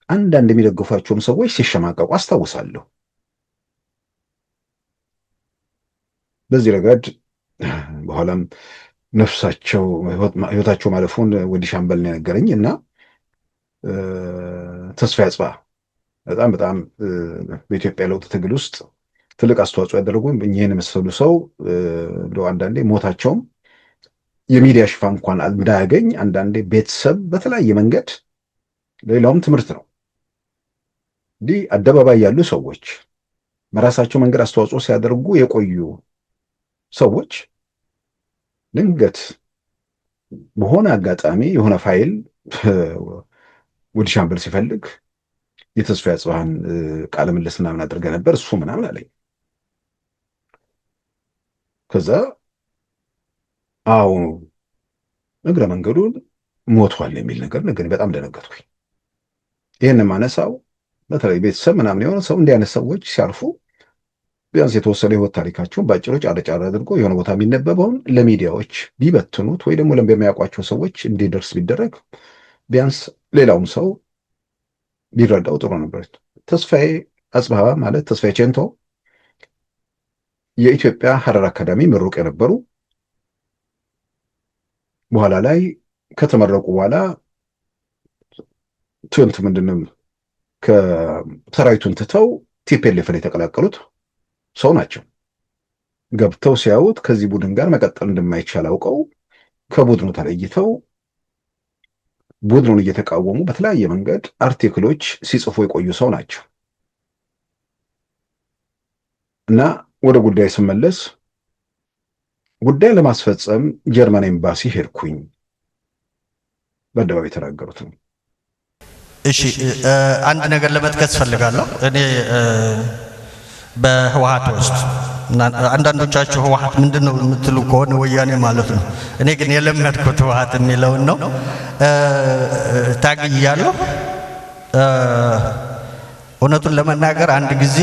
አንዳንድ የሚደግፏቸውም ሰዎች ሲሸማቀቁ አስታውሳለሁ። በዚህ ረገድ በኋላም ነፍሳቸው ህይወታቸው ማለፉን ወዲህ ሻምበል ነው የነገረኝ እና ተስፋዬ አጽብሃ በጣም በኢትዮጵያ ለውጥ ትግል ውስጥ ትልቅ አስተዋጽኦ ያደረጉ እኚህን የመሰሉ ሰው እንደው አንዳንዴ ሞታቸውም የሚዲያ ሽፋን እንኳን እንዳያገኝ አንዳንዴ ቤተሰብ በተለያየ መንገድ ሌላውም ትምህርት ነው። እንዲህ አደባባይ ያሉ ሰዎች በራሳቸው መንገድ አስተዋጽኦ ሲያደርጉ የቆዩ ሰዎች ድንገት በሆነ አጋጣሚ የሆነ ፋይል ወዲህ ሻምበል ሲፈልግ የተስፋዬ አጽብሃን ቃለ ምልልስ ምናምን አድርገህ ነበር እሱ ምናምን አለኝ። ከዛ አዎ እግረ መንገዱን ሞቷል የሚል ነገር ግን በጣም ደነገጥኩኝ። ይህን ማነሳው በተለይ ቤተሰብ ምናምን የሆነ ሰው እንዲህ አይነት ሰዎች ሲያርፉ ቢያንስ የተወሰነ ህይወት ታሪካቸውን በአጭሩ ጫር አድርጎ የሆነ ቦታ የሚነበበውን ለሚዲያዎች ቢበትኑት ወይ ደግሞ ለሚያውቋቸው ሰዎች እንዲደርስ ቢደረግ ቢያንስ ሌላውም ሰው ቢረዳው ጥሩ ነበር። ተስፋዬ አጽብሃ ማለት ተስፋዬ ቼንቶ የኢትዮጵያ ሐረር አካዳሚ ምሩቅ የነበሩ በኋላ ላይ ከተመረቁ በኋላ ምንድነው ከሰራዊቱን ትተው ቲፒኤልኤፍን የተቀላቀሉት ሰው ናቸው። ገብተው ሲያዩት ከዚህ ቡድን ጋር መቀጠል እንደማይቻል አውቀው ከቡድኑ ተለይተው ቡድኑን እየተቃወሙ በተለያየ መንገድ አርቲክሎች ሲጽፉ የቆዩ ሰው ናቸው እና ወደ ጉዳይ ስመለስ ጉዳይ ለማስፈጸም ጀርመን ኤምባሲ ሄድኩኝ። በአደባባይ የተናገሩት ነው። እሺ አንድ ነገር ለመጥቀስ ፈልጋለሁ። እኔ በህወሓት ውስጥ አንዳንዶቻችሁ ህወሓት ምንድነው የምትሉ ከሆነ ወያኔ ማለት ነው። እኔ ግን የለመድኩት ህወሓት የሚለውን ነው። ታግያለሁ። እውነቱን ለመናገር አንድ ጊዜ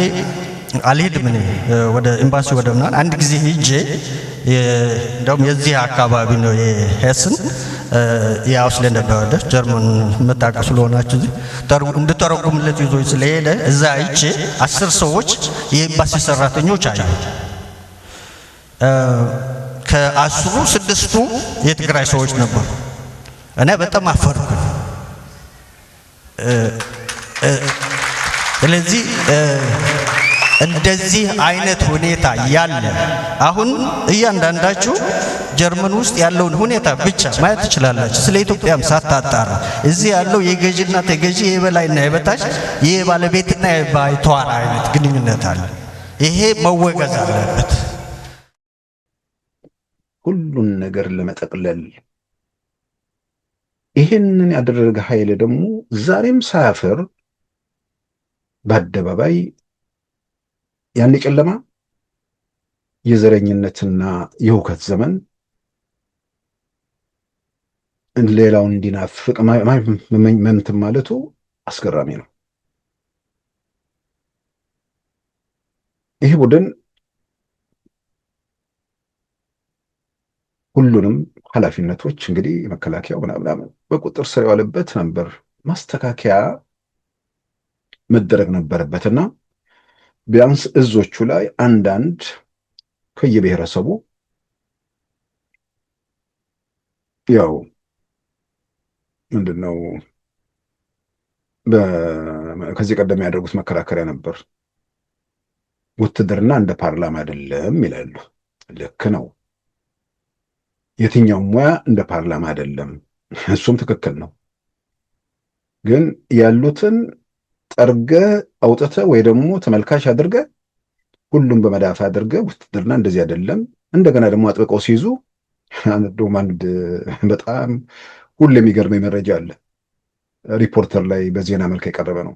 አልሄድም እኔ ወደ ኤምባሲ ወደ ምናምን አንድ ጊዜ ሂጄ እንደውም የዚህ አካባቢ ነው የሄስን የአውስለንድ ጀርመን መጣቀ ስለሆናችሁ እንድተረጉምለት ይዞ ስለሄደ እዛ አይቼ 10 ሰዎች የኤምባሲ ሰራተኞች አዩ። ከ10ሩ 6ቱ የትግራይ ሰዎች ነበሩ። እኔ በጣም አፈርኩ። ስለዚህ እንደዚህ አይነት ሁኔታ ያለ አሁን እያንዳንዳችሁ ጀርመን ውስጥ ያለውን ሁኔታ ብቻ ማየት ትችላላችሁ። ስለ ኢትዮጵያም ሳታጣራ እዚህ ያለው የገዥና ተገዢ የበላይና የበታች የባለቤትና የባይተዋር አይነት ግንኙነት አለ። ይሄ መወገዝ አለበት። ሁሉን ነገር ለመጠቅለል ይሄንን ያደረገ ኃይል ደግሞ ዛሬም ሳያፍር በአደባባይ ያን ጨለማ የዘረኝነትና የሁከት ዘመን ሌላውን እንዲናፍቅ መምትም ማለቱ አስገራሚ ነው። ይህ ቡድን ሁሉንም ኃላፊነቶች እንግዲህ መከላከያው ምናምን በቁጥር ስር የዋለበት ነበር። ማስተካከያ መደረግ ነበረበትና ቢያንስ እዞቹ ላይ አንዳንድ ከየብሔረሰቡ ያው ምንድነው ከዚህ ቀደም ያደርጉት መከራከሪያ ነበር። ውትድርና እንደ ፓርላማ አይደለም ይላሉ። ልክ ነው። የትኛው ሙያ እንደ ፓርላማ አይደለም፣ እሱም ትክክል ነው። ግን ያሉትን ጠርገ አውጥተ ወይ ደግሞ ተመልካች አድርገ ሁሉም በመዳፍ አድርገ ውትድርና እንደዚህ አይደለም። እንደገና ደግሞ አጥብቀው ሲይዙ አንድ በጣም ሁሉ የሚገርመኝ መረጃ አለ። ሪፖርተር ላይ በዜና መልክ የቀረበ ነው።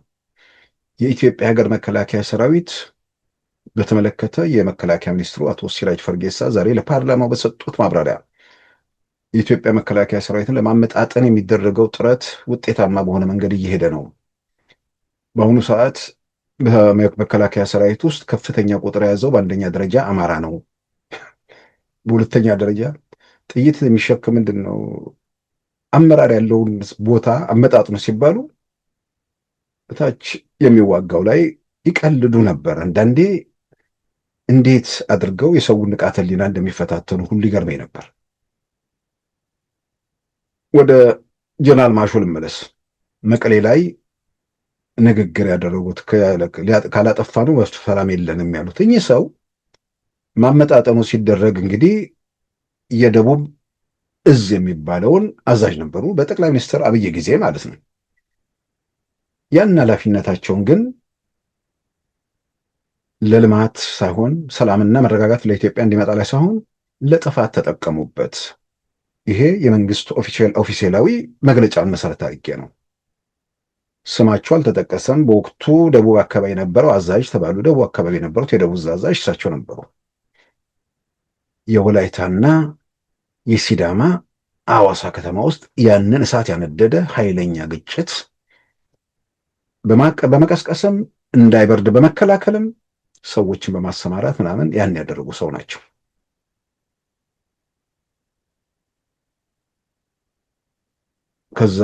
የኢትዮጵያ ሀገር መከላከያ ሰራዊት በተመለከተ የመከላከያ ሚኒስትሩ አቶ ሲራጅ ፈርጌሳ ዛሬ ለፓርላማው በሰጡት ማብራሪያ የኢትዮጵያ መከላከያ ሰራዊትን ለማመጣጠን የሚደረገው ጥረት ውጤታማ በሆነ መንገድ እየሄደ ነው። በአሁኑ ሰዓት በመከላከያ ሰራዊት ውስጥ ከፍተኛ ቁጥር የያዘው በአንደኛ ደረጃ አማራ ነው። በሁለተኛ ደረጃ ጥይት የሚሸከም ምንድን ነው አመራር ያለውን ቦታ አመጣጥኑ ሲባሉ እታች የሚዋጋው ላይ ይቀልዱ ነበር። አንዳንዴ እንዴት አድርገው የሰውን ንቃተ ህሊና እንደሚፈታተኑ ሁሉ ይገርመኝ ነበር። ወደ ጀነራል ማሾ ልመለስ። መቀሌ ላይ ንግግር ያደረጉት ካላጠፋ ነው ሰላም የለንም ያሉት እኚህ ሰው ማመጣጠኑ ሲደረግ እንግዲህ የደቡብ እዝ የሚባለውን አዛዥ ነበሩ፣ በጠቅላይ ሚኒስትር አብይ ጊዜ ማለት ነው። ያን ኃላፊነታቸውን ግን ለልማት ሳይሆን ሰላምና መረጋጋት ለኢትዮጵያ እንዲመጣ ላይ ሳይሆን ለጥፋት ተጠቀሙበት። ይሄ የመንግስት ኦፊሴላዊ መግለጫን መሰረት አድርጌ ነው። ስማቸው አልተጠቀሰም። በወቅቱ ደቡብ አካባቢ የነበረው አዛዥ ተባሉ። ደቡብ አካባቢ የነበሩት የደቡብ አዛዥ እሳቸው ነበሩ። የወላይታና የሲዳማ አዋሳ ከተማ ውስጥ ያንን እሳት ያነደደ ኃይለኛ ግጭት በመቀስቀስም እንዳይበርድ በመከላከልም ሰዎችን በማሰማራት ምናምን ያን ያደረጉ ሰው ናቸው። ከዛ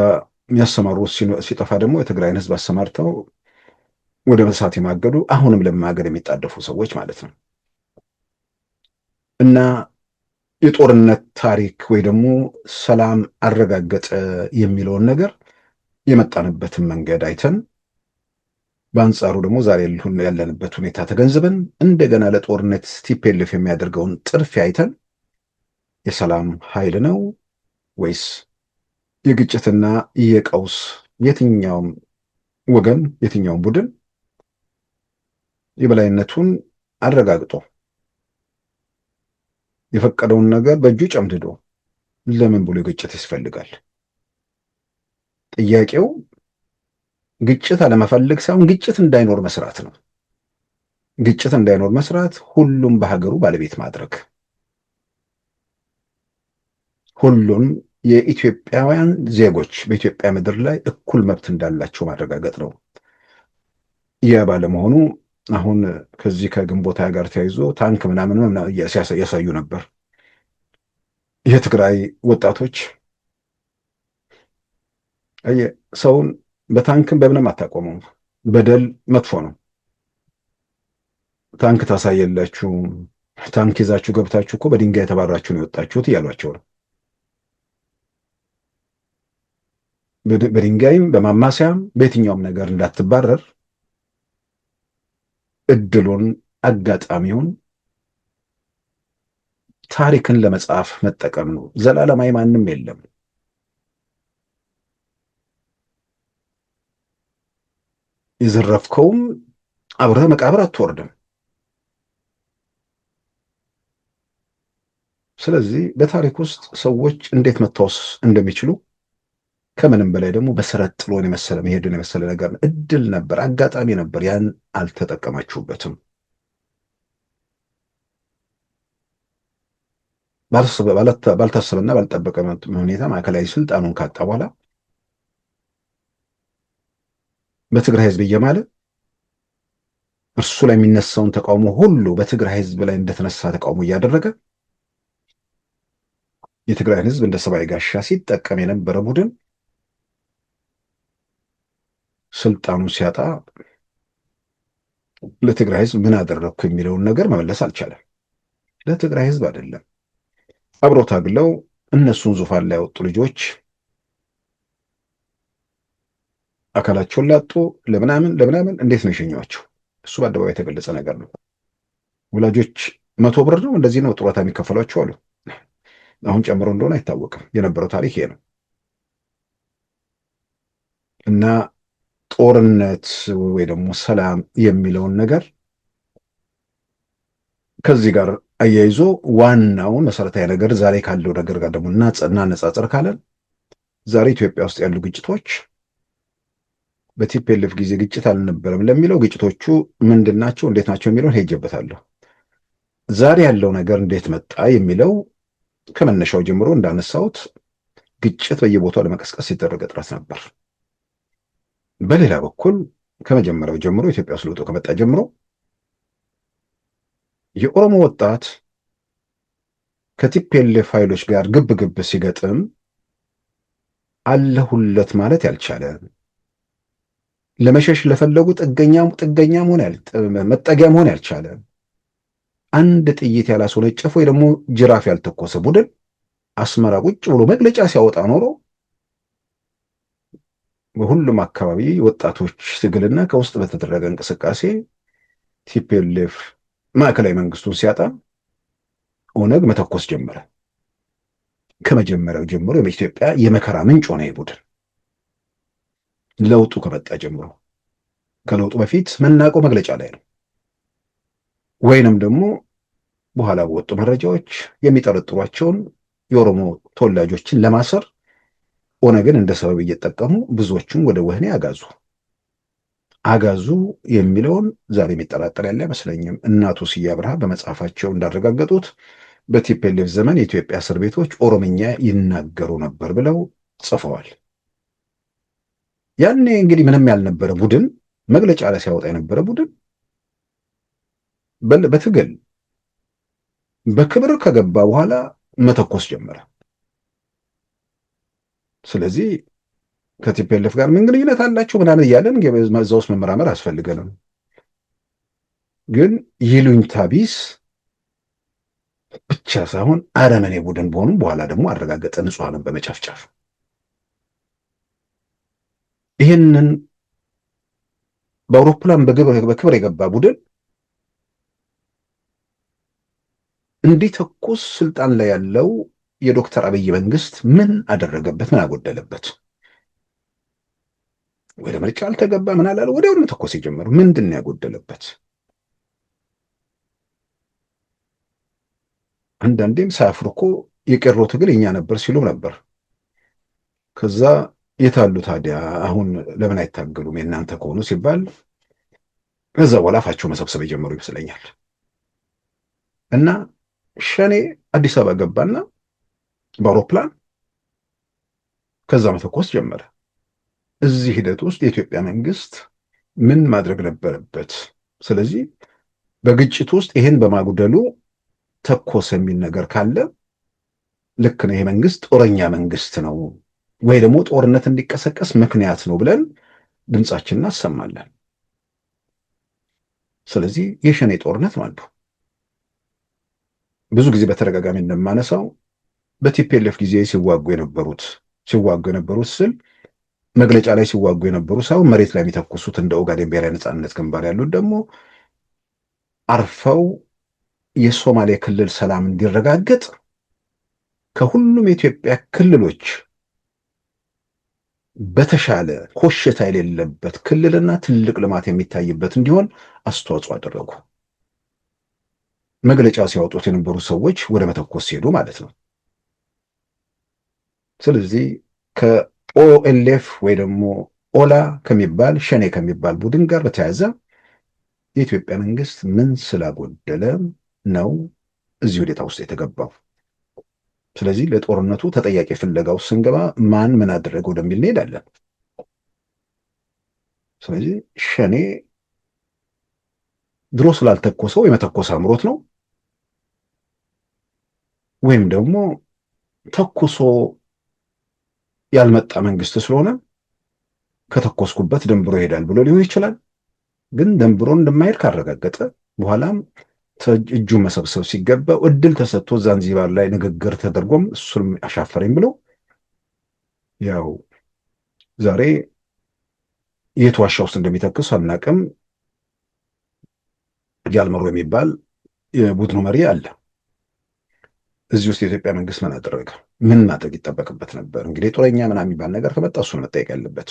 የሚያሰማሩት ሲጠፋ ደግሞ የትግራይን ህዝብ አሰማርተው ወደ እሳት የማገዱ አሁንም ለማገድ የሚጣደፉ ሰዎች ማለት ነው። እና የጦርነት ታሪክ ወይ ደግሞ ሰላም አረጋገጠ የሚለውን ነገር የመጣንበትን መንገድ አይተን በአንጻሩ ደግሞ ዛሬ ያለንበት ሁኔታ ተገንዝበን እንደገና ለጦርነት ቲፒኤልኤፍ የሚያደርገውን ጥርፊያ አይተን የሰላም ኃይል ነው ወይስ የግጭትና የቀውስ የትኛውም ወገን የትኛውም ቡድን የበላይነቱን አረጋግጦ የፈቀደውን ነገር በእጁ ጨምድዶ ለምን ብሎ ግጭት ያስፈልጋል? ጥያቄው ግጭት አለመፈለግ ሳይሆን ግጭት እንዳይኖር መስራት ነው። ግጭት እንዳይኖር መስራት፣ ሁሉም በሀገሩ ባለቤት ማድረግ፣ ሁሉም የኢትዮጵያውያን ዜጎች በኢትዮጵያ ምድር ላይ እኩል መብት እንዳላቸው ማረጋገጥ ነው። ያ ባለመሆኑ አሁን ከዚህ ከግንቦት ሃያ ጋር ተያይዞ ታንክ ምናምን ያሳዩ ነበር። የትግራይ ወጣቶች ሰውን በታንክም በምንም አታቆመው። በደል መጥፎ ነው። ታንክ ታሳየላችሁ፣ ታንክ ይዛችሁ ገብታችሁ እኮ በድንጋይ የተባራችሁ ነው የወጣችሁት እያሏቸው ነው። በድንጋይም በማማሰያም በየትኛውም ነገር እንዳትባረር እድሉን አጋጣሚውን ታሪክን ለመጻፍ መጠቀም ነው። ዘላለማዊ ማንም የለም። የዘረፍከውም አብረህ መቃብር አትወርድም። ስለዚህ በታሪክ ውስጥ ሰዎች እንዴት መታወስ እንደሚችሉ ከምንም በላይ ደግሞ በስረት ጥሎን የመሰለ መሄድን የመሰለ ነገር እድል ነበር፣ አጋጣሚ ነበር። ያን አልተጠቀማችሁበትም። ባልታሰበና ባልጠበቀ ሁኔታ ማዕከላዊ ስልጣኑን ካጣ በኋላ በትግራይ ህዝብ እየማለ እርሱ ላይ የሚነሳውን ተቃውሞ ሁሉ በትግራይ ህዝብ ላይ እንደተነሳ ተቃውሞ እያደረገ የትግራይን ህዝብ እንደ ሰብአዊ ጋሻ ሲጠቀም የነበረ ቡድን ስልጣኑን ሲያጣ ለትግራይ ህዝብ ምን አደረግኩ የሚለውን ነገር መመለስ አልቻለም። ለትግራይ ህዝብ አይደለም። አብሮ ታግለው እነሱን ዙፋን ላይ ያወጡ ልጆች አካላቸውን ላጡ ለምናምን እንዴት ነው የሸኟቸው? እሱ በአደባባይ የተገለጸ ነገር ነው። ወላጆች 100 ብር ነው እንደዚህ ነው ጡረታ የሚከፈሏቸው አሉ። አሁን ጨምሮ እንደሆነ አይታወቅም። የነበረው ታሪክ ይሄ ነው እና ጦርነት ወይ ደግሞ ሰላም የሚለውን ነገር ከዚህ ጋር አያይዞ ዋናውን መሰረታዊ ነገር ዛሬ ካለው ነገር ጋር ደግሞ እናነጻጽር ካለን ዛሬ ኢትዮጵያ ውስጥ ያሉ ግጭቶች በቲፒኤልኤፍ ጊዜ ግጭት አልነበረም ለሚለው ግጭቶቹ ምንድናቸው፣ እንዴት ናቸው የሚለውን ሄጀበታለሁ። ዛሬ ያለው ነገር እንዴት መጣ የሚለው ከመነሻው ጀምሮ እንዳነሳሁት ግጭት በየቦታው ለመቀስቀስ ሲደረግ ጥረት ነበር። በሌላ በኩል ከመጀመሪያው ጀምሮ ኢትዮጵያ ውስጥ ለውጡ ከመጣ ጀምሮ የኦሮሞ ወጣት ከቲፒኤልኤፍ ኃይሎች ጋር ግብ ሲገጥም አለሁለት ማለት ያልቻለ ለመሸሽ ለፈለጉ ጥገኛ መጠጊያ መሆን ያልቻለ አንድ ጥይት ያላስወነጨፈ ወይ ደግሞ ጅራፍ ያልተኮሰ ቡድን አስመራ ቁጭ ብሎ መግለጫ ሲያወጣ ኖሮ በሁሉም አካባቢ ወጣቶች ትግልና ከውስጥ በተደረገ እንቅስቃሴ ቲፒኤልኤፍ ማዕከላዊ መንግስቱን ሲያጣ ኦነግ መተኮስ ጀመረ። ከመጀመሪያው ጀምሮ የኢትዮጵያ የመከራ ምንጭ ሆነ ቡድን ለውጡ ከመጣ ጀምሮ። ከለውጡ በፊት መናቆ መግለጫ ላይ ነው ወይንም ደግሞ በኋላ በወጡ መረጃዎች የሚጠረጥሯቸውን የኦሮሞ ተወላጆችን ለማሰር ኦነግን እንደ ሰበብ እየተጠቀሙ ብዙዎቹን ወደ ወህኒ አጋዙ የሚለውን ዛሬ የሚጠራጠር ያለ አይመስለኝም። እናቱ ስዬ አብርሃ በመጽሐፋቸው እንዳረጋገጡት በቲፒኤልኤፍ ዘመን የኢትዮጵያ እስር ቤቶች ኦሮምኛ ይናገሩ ነበር ብለው ጽፈዋል። ያኔ እንግዲህ ምንም ያልነበረ ቡድን መግለጫ ላይ ሲያወጣ የነበረ ቡድን በትግል በክብር ከገባ በኋላ መተኮስ ጀመረ። ስለዚህ ከቲፒኤልኤፍ ጋር ምን ግንኙነት አላቸው ምናምን እያለን እዛ ውስጥ መመራመር አስፈልገንም። ግን ይሉኝታ ቢስ ብቻ ሳይሆን አረመኔ ቡድን በሆኑም በኋላ ደግሞ አረጋገጠ፣ ንጹሐንን በመጨፍጨፍ ይህንን በአውሮፕላን በክብር የገባ ቡድን እንዲተኩስ ስልጣን ላይ ያለው የዶክተር አብይ መንግስት ምን አደረገበት? ምን አጎደለበት? ወደ ምርጫ አልተገባ ምን አላለ? ወዲያውኑ መተኮስ የጀመሩ ምንድን ነው ያጎደለበት? አንዳንዴም ሳያፍሩ እኮ የቄሮ ትግል እኛ ነበር ሲሉም ነበር። ከዛ የታሉ ታዲያ አሁን ለምን አይታገሉም የእናንተ ከሆኑ ሲባል ከዛ በኋላ አፋቸው መሰብሰብ የጀመሩ ይመስለኛል። እና ሸኔ አዲስ አበባ ገባና በአውሮፕላን ከዛ መተኮስ ጀመረ። እዚህ ሂደት ውስጥ የኢትዮጵያ መንግስት ምን ማድረግ ነበረበት? ስለዚህ በግጭት ውስጥ ይሄን በማጉደሉ ተኮስ የሚል ነገር ካለ ልክ ነው፣ ይሄ መንግስት ጦረኛ መንግስት ነው ወይ ደግሞ ጦርነት እንዲቀሰቀስ ምክንያት ነው ብለን ድምጻችንን እናሰማለን። ስለዚህ የሸኔ ጦርነት ማለት ነው። ብዙ ጊዜ በተደጋጋሚ እንደማነሳው በቲፒኤልኤፍ ጊዜ ሲዋጉ የነበሩት ስል መግለጫ ላይ ሲዋጉ የነበሩ ሳይሆን መሬት ላይ የሚተኩሱት እንደ ኦጋዴን ብሔራዊ ነጻነት ግንባር ያሉት ደግሞ አርፈው የሶማሌ ክልል ሰላም እንዲረጋገጥ ከሁሉም የኢትዮጵያ ክልሎች በተሻለ ኮሽታ የሌለበት ክልልና ትልቅ ልማት የሚታይበት እንዲሆን አስተዋጽኦ አደረጉ። መግለጫ ሲያወጡት የነበሩ ሰዎች ወደ መተኮስ ሲሄዱ ማለት ነው። ስለዚህ ከኦኤልኤፍ ወይ ደግሞ ኦላ ከሚባል ሸኔ ከሚባል ቡድን ጋር በተያያዘ የኢትዮጵያ መንግስት ምን ስላጎደለ ነው እዚህ ሁኔታ ውስጥ የተገባው? ስለዚህ ለጦርነቱ ተጠያቂ ፍለጋው ስንገባ ማን ምን አደረገ ወደሚል እንሄዳለን። ስለዚህ ሸኔ ድሮ ስላልተኮሰው የመተኮስ አምሮት ነው ወይም ደግሞ ተኩሶ ያልመጣ መንግስት ስለሆነ ከተኮስኩበት ደንብሮ ይሄዳል ብሎ ሊሆን ይችላል። ግን ደንብሮ እንደማይሄድ ካረጋገጠ በኋላም እጁ መሰብሰብ ሲገባው እድል ተሰጥቶ ዛንዚባር ላይ ንግግር ተደርጎም እሱም አሻፈረኝ ብሎ ያው ዛሬ የት ዋሻ ውስጥ እንደሚተክሱ አናውቅም። ጃልመሮ የሚባል የቡድኑ መሪ አለ። እዚህ ውስጥ የኢትዮጵያ መንግስት ምን አደረገ? ምን ማድረግ ይጠበቅበት ነበር? እንግዲህ ጦረኛ ምናምን የሚባል ነገር ከመጣ እሱን መጠየቅ ያለበት።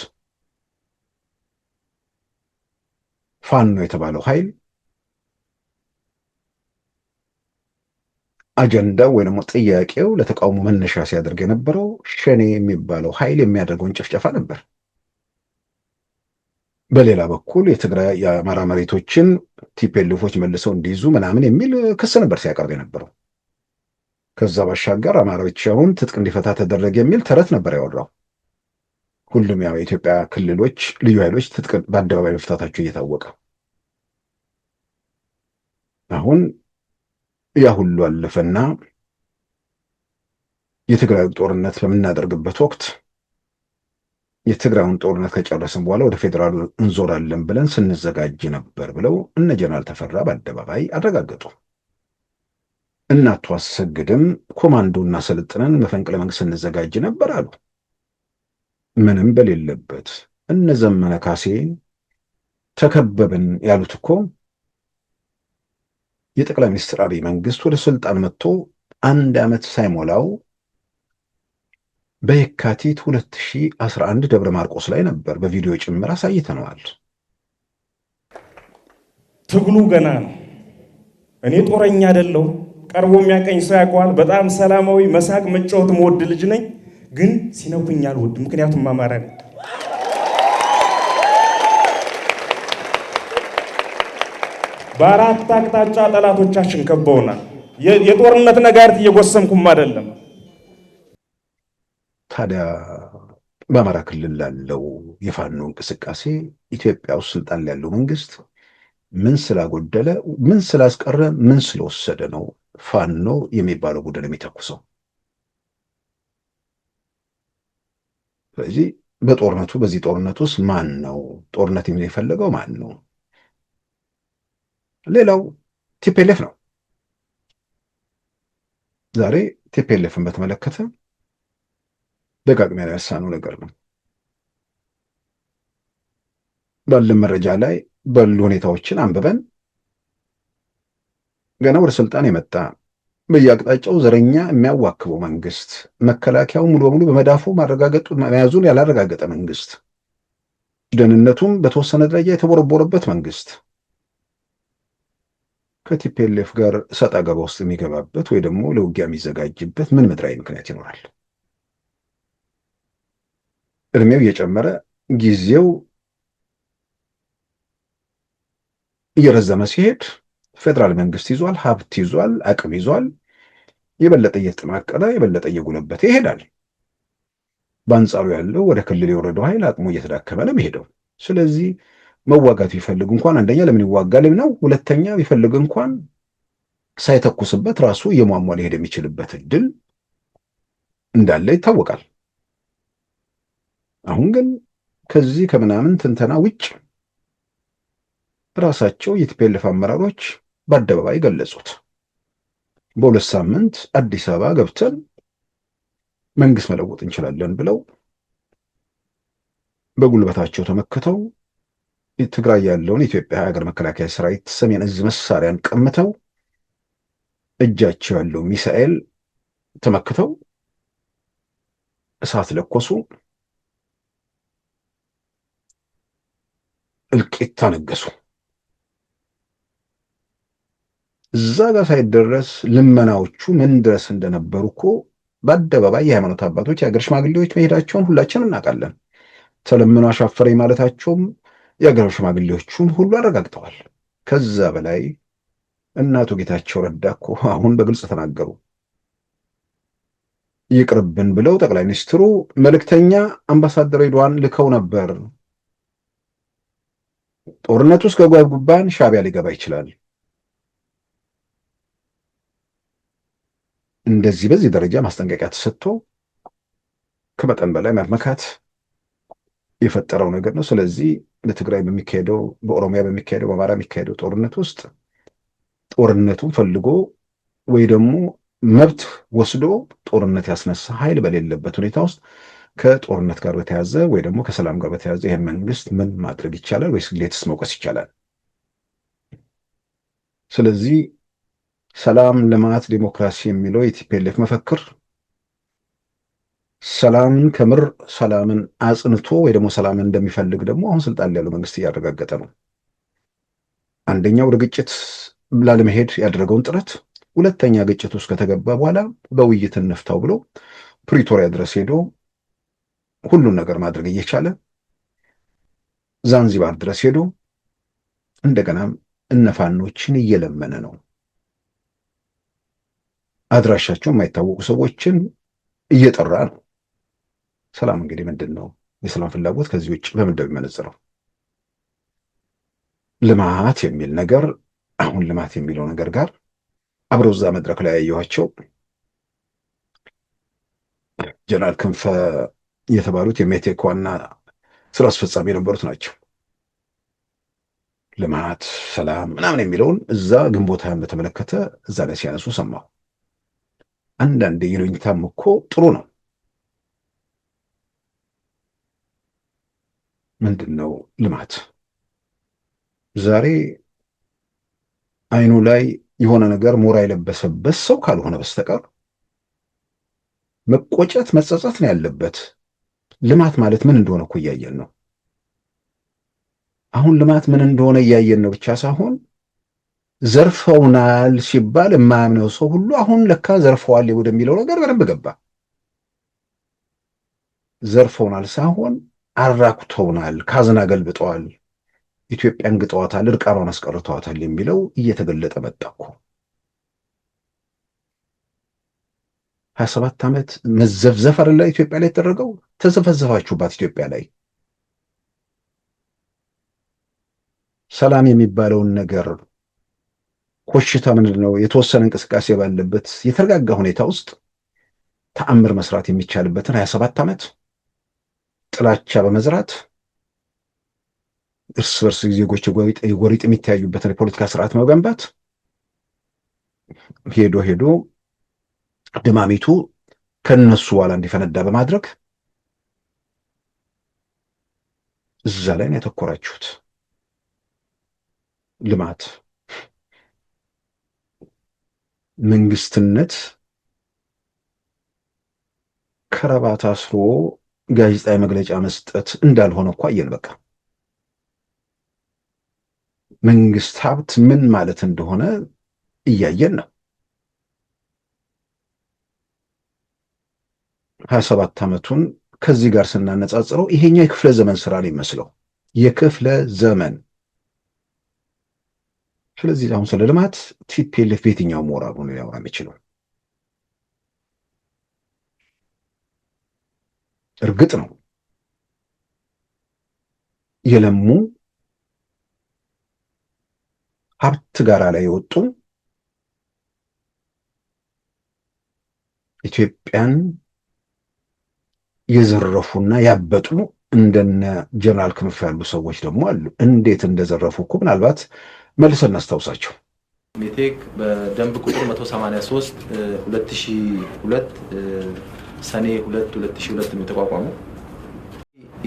ፋኖ የተባለው ኃይል አጀንዳው ወይ ደግሞ ጥያቄው ለተቃውሞ መነሻ ሲያደርግ የነበረው ሸኔ የሚባለው ኃይል የሚያደርገውን ጭፍጨፋ ነበር። በሌላ በኩል የትግራይ የአማራ መሬቶችን ቲፒኤልኤፎች መልሰው እንዲይዙ ምናምን የሚል ክስ ነበር ሲያቀርብ የነበረው። ከዛ ባሻገር አማራ ብቻውን ትጥቅ እንዲፈታ ተደረገ የሚል ተረት ነበር ያወራው። ሁሉም ያው የኢትዮጵያ ክልሎች ልዩ ኃይሎች ትጥቅ በአደባባይ መፍታታቸው እየታወቀ አሁን ያ ሁሉ አለፈና የትግራይ ጦርነት በምናደርግበት ወቅት የትግራዩን ጦርነት ከጨረስን በኋላ ወደ ፌዴራሉ እንዞራለን ብለን ስንዘጋጅ ነበር ብለው እነ ጀነራል ተፈራ በአደባባይ አረጋገጡ። እና አቶ አሰግድም ኮማንዶና ሰልጥነን መፈንቅለ መንግስት ስንዘጋጅ ነበር አሉ። ምንም በሌለበት እነ ዘመነ ካሴ ተከበብን ያሉት እኮ የጠቅላይ ሚኒስትር አብይ መንግስት ወደ ስልጣን መጥቶ 1 ዓመት ሳይሞላው በየካቲት 2011 ደብረ ማርቆስ ላይ ነበር። በቪዲዮ ጭምር አሳይተነዋል። ትግሉ ገና ነው። እኔ ጦረኛ አይደለሁ። ቀርቦ የሚያቀኝ ሰው ያውቀዋል። በጣም ሰላማዊ መሳቅ መጫወት መወድ ልጅ ነኝ። ግን ሲነኩኝ አልወድም። ምክንያቱም አማራ ነኝ። በአራት አቅጣጫ ጠላቶቻችን ከበውናል። የጦርነት ነጋሪት እየጎሰምኩም አይደለም። ታዲያ በአማራ ክልል ላለው የፋኖ እንቅስቃሴ ኢትዮጵያ ውስጥ ስልጣን ላይ ያለው መንግስት ምን ስላጎደለ፣ ምን ስላስቀረ፣ ምን ስለወሰደ ነው ፋኖ የሚባለው ቡድን የሚተኩሰው? ስለዚህ በዚህ ጦርነት ውስጥ ማን ነው ጦርነት የፈለገው? ማን ነው? ሌላው ቲፒኤልኤፍ ነው። ዛሬ ቲፒኤልኤፍን በተመለከተ ደጋግመን ያነሳነው ነገር ነው። ባለን መረጃ ላይ ባሉ ሁኔታዎችን አንብበን ገና ወደ ስልጣን የመጣ በየአቅጣጫው ዘረኛ የሚያዋክበው መንግስት፣ መከላከያው ሙሉ በሙሉ በመዳፉ ማረጋገጡ መያዙን ያላረጋገጠ መንግስት፣ ደህንነቱም በተወሰነ ደረጃ የተቦረቦረበት መንግስት ከቲፒኤልኤፍ ጋር ሰጣ ገባ ውስጥ የሚገባበት ወይ ደግሞ ለውጊያ የሚዘጋጅበት ምን ምድራዊ ምክንያት ይኖራል? እድሜው እየጨመረ ጊዜው እየረዘመ ሲሄድ ፌዴራል መንግስት ይዟል፣ ሀብት ይዟል፣ አቅም ይዟል። የበለጠ እየተጠናከረ የበለጠ እየጎለበተ ይሄዳል። በአንጻሩ ያለው ወደ ክልል የወረደው ኃይል አቅሙ እየተዳከመ ነው የሚሄደው። ስለዚህ መዋጋት ቢፈልግ እንኳን አንደኛ ለምን ይዋጋል ነው፣ ሁለተኛ ቢፈልግ እንኳን ሳይተኩስበት ራሱ እየሟሟ ሊሄድ የሚችልበት እድል እንዳለ ይታወቃል። አሁን ግን ከዚህ ከምናምን ትንተና ውጭ ራሳቸው የቲፒኤልኤፍ አመራሮች በአደባባይ ገለጹት። በ2 ሳምንት አዲስ አበባ ገብተን መንግስት መለወጥ እንችላለን ብለው በጉልበታቸው ተመክተው ትግራይ ያለውን የኢትዮጵያ ሀገር መከላከያ ሰራዊት ሰሜን እዝ መሳሪያን ቀምተው እጃቸው ያለው ሚሳኤል ተመክተው እሳት ለኮሱ፣ እልቂት ታነገሱ። እዛ ጋር ሳይደረስ ልመናዎቹ ምን ድረስ እንደነበሩ እኮ በአደባባይ የሃይማኖት አባቶች፣ የሀገር ሽማግሌዎች መሄዳቸውን ሁላችን እናውቃለን። ተለምኖ አሻፈረኝ ማለታቸውም የሀገር ሽማግሌዎቹን ሁሉ አረጋግጠዋል። ከዛ በላይ እናቱ ጌታቸው ረዳ እኮ አሁን በግልጽ ተናገሩ። ይቅርብን ብለው ጠቅላይ ሚኒስትሩ መልእክተኛ አምባሳደር ሬድዋን ልከው ነበር። ጦርነት ውስጥ ከጓጉባን ሻዕቢያ ሊገባ ይችላል። እንደዚህ በዚህ ደረጃ ማስጠንቀቂያ ተሰጥቶ ከመጠን በላይ መመካት የፈጠረው ነገር ነው። ስለዚህ በትግራይ በሚካሄደው፣ በኦሮሚያ በሚካሄደው፣ በአማራ የሚካሄደው ጦርነት ውስጥ ጦርነቱን ፈልጎ ወይ ደግሞ መብት ወስዶ ጦርነት ያስነሳ ኃይል በሌለበት ሁኔታ ውስጥ ከጦርነት ጋር በተያዘ ወይ ደግሞ ከሰላም ጋር በተያዘ ይህን መንግስት ምን ማድረግ ይቻላል ወይስ ሌትስ መውቀስ ይቻላል? ስለዚህ ሰላም፣ ልማት፣ ዲሞክራሲ የሚለው የቲፒኤልኤፍ መፈክር ሰላምን ከምር ሰላምን አጽንቶ ወይ ደግሞ ሰላምን እንደሚፈልግ ደግሞ አሁን ስልጣን ላይ ያለው መንግስት እያረጋገጠ ነው። አንደኛ ወደ ግጭት ላለመሄድ ያደረገውን ጥረት፣ ሁለተኛ ግጭት ውስጥ ከተገባ በኋላ በውይይት እንፍታው ብሎ ፕሪቶሪያ ድረስ ሄዶ ሁሉን ነገር ማድረግ እየቻለ ዛንዚባር ድረስ ሄዶ እንደገናም እነፋኖችን እየለመነ ነው። አድራሻቸው የማይታወቁ ሰዎችን እየጠራ ነው። ሰላም እንግዲህ ምንድን ነው? የሰላም ፍላጎት ከዚህ ውጭ በምን እንደሚመነጽረው? ልማት የሚል ነገር አሁን ልማት የሚለው ነገር ጋር አብረው እዛ መድረክ ላይ ያየኋቸው ጀነራል ክንፈ የተባሉት የሜቴክ ዋና ስራ አስፈጻሚ የነበሩት ናቸው። ልማት፣ ሰላም ምናምን የሚለውን እዛ ግንቦት ሃያን በተመለከተ እዛ ላይ ሲያነሱ ሰማሁ። አንዳንድ ይሉኝታም እኮ ጥሩ ነው። ምንድን ነው ልማት? ዛሬ አይኑ ላይ የሆነ ነገር ሞራ የለበሰበት ሰው ካልሆነ በስተቀር መቆጨት፣ መጸጸት ነው ያለበት። ልማት ማለት ምን እንደሆነ እኮ እያየን ነው። አሁን ልማት ምን እንደሆነ እያየን ነው ብቻ ሳይሆን ዘርፈውናል ሲባል የማያምነው ሰው ሁሉ አሁን ለካ ዘርፈዋል ወደሚለው ነገር በደንብ ገባ። ዘርፈውናል ሳይሆን አራኩተውናል፣ ካዝና ገልብጠዋል፣ ኢትዮጵያን ግጠዋታል፣ እርቃኗን አስቀርተዋታል የሚለው እየተገለጠ መጣ እኮ። 27 ዓመት መዘፍዘፍ አይደለ ኢትዮጵያ ላይ የተደረገው? ተዘፈዘፋችሁባት ኢትዮጵያ ላይ። ሰላም የሚባለውን ነገር ኮሽታ ምንድን ነው? የተወሰነ እንቅስቃሴ ባለበት የተረጋጋ ሁኔታ ውስጥ ተአምር መስራት የሚቻልበትን 27 ዓመት ጥላቻ በመዝራት እርስ በርስ ዜጎች የጎሪጥ የሚተያዩበትን የፖለቲካ ስርዓት መገንባት ሄዶ ሄዶ ድማሚቱ ከነሱ በኋላ እንዲፈነዳ በማድረግ እዛ ላይ ነው ያተኮራችሁት። ልማት፣ መንግስትነት ከረባት አስሮ ጋዜጣዊ መግለጫ መስጠት እንዳልሆነ እኮ አየን። በቃ መንግስት ሀብት ምን ማለት እንደሆነ እያየን ነው። 27 ዓመቱን ከዚህ ጋር ስናነጻጽረው ይሄኛው የክፍለ ዘመን ስራ ነው የሚመስለው፣ የክፍለ ዘመን። ስለዚህ አሁን ስለ ልማት ቲፒኤልኤፍ በየትኛው ሞራሉ ነው ሊያወራ የሚችለው? እርግጥ ነው የለሙ ሀብት ጋራ ላይ የወጡ ኢትዮጵያን የዘረፉና ያበጡ እንደነ ጀነራል ክንፈ ያሉ ሰዎች ደግሞ አሉ። እንዴት እንደዘረፉ እኮ ምናልባት መልሰን እናስታውሳቸው። ሜቴክ በደንብ ቁጥር 183 2002 ሰኔ 2 2002 ነው የተቋቋመው።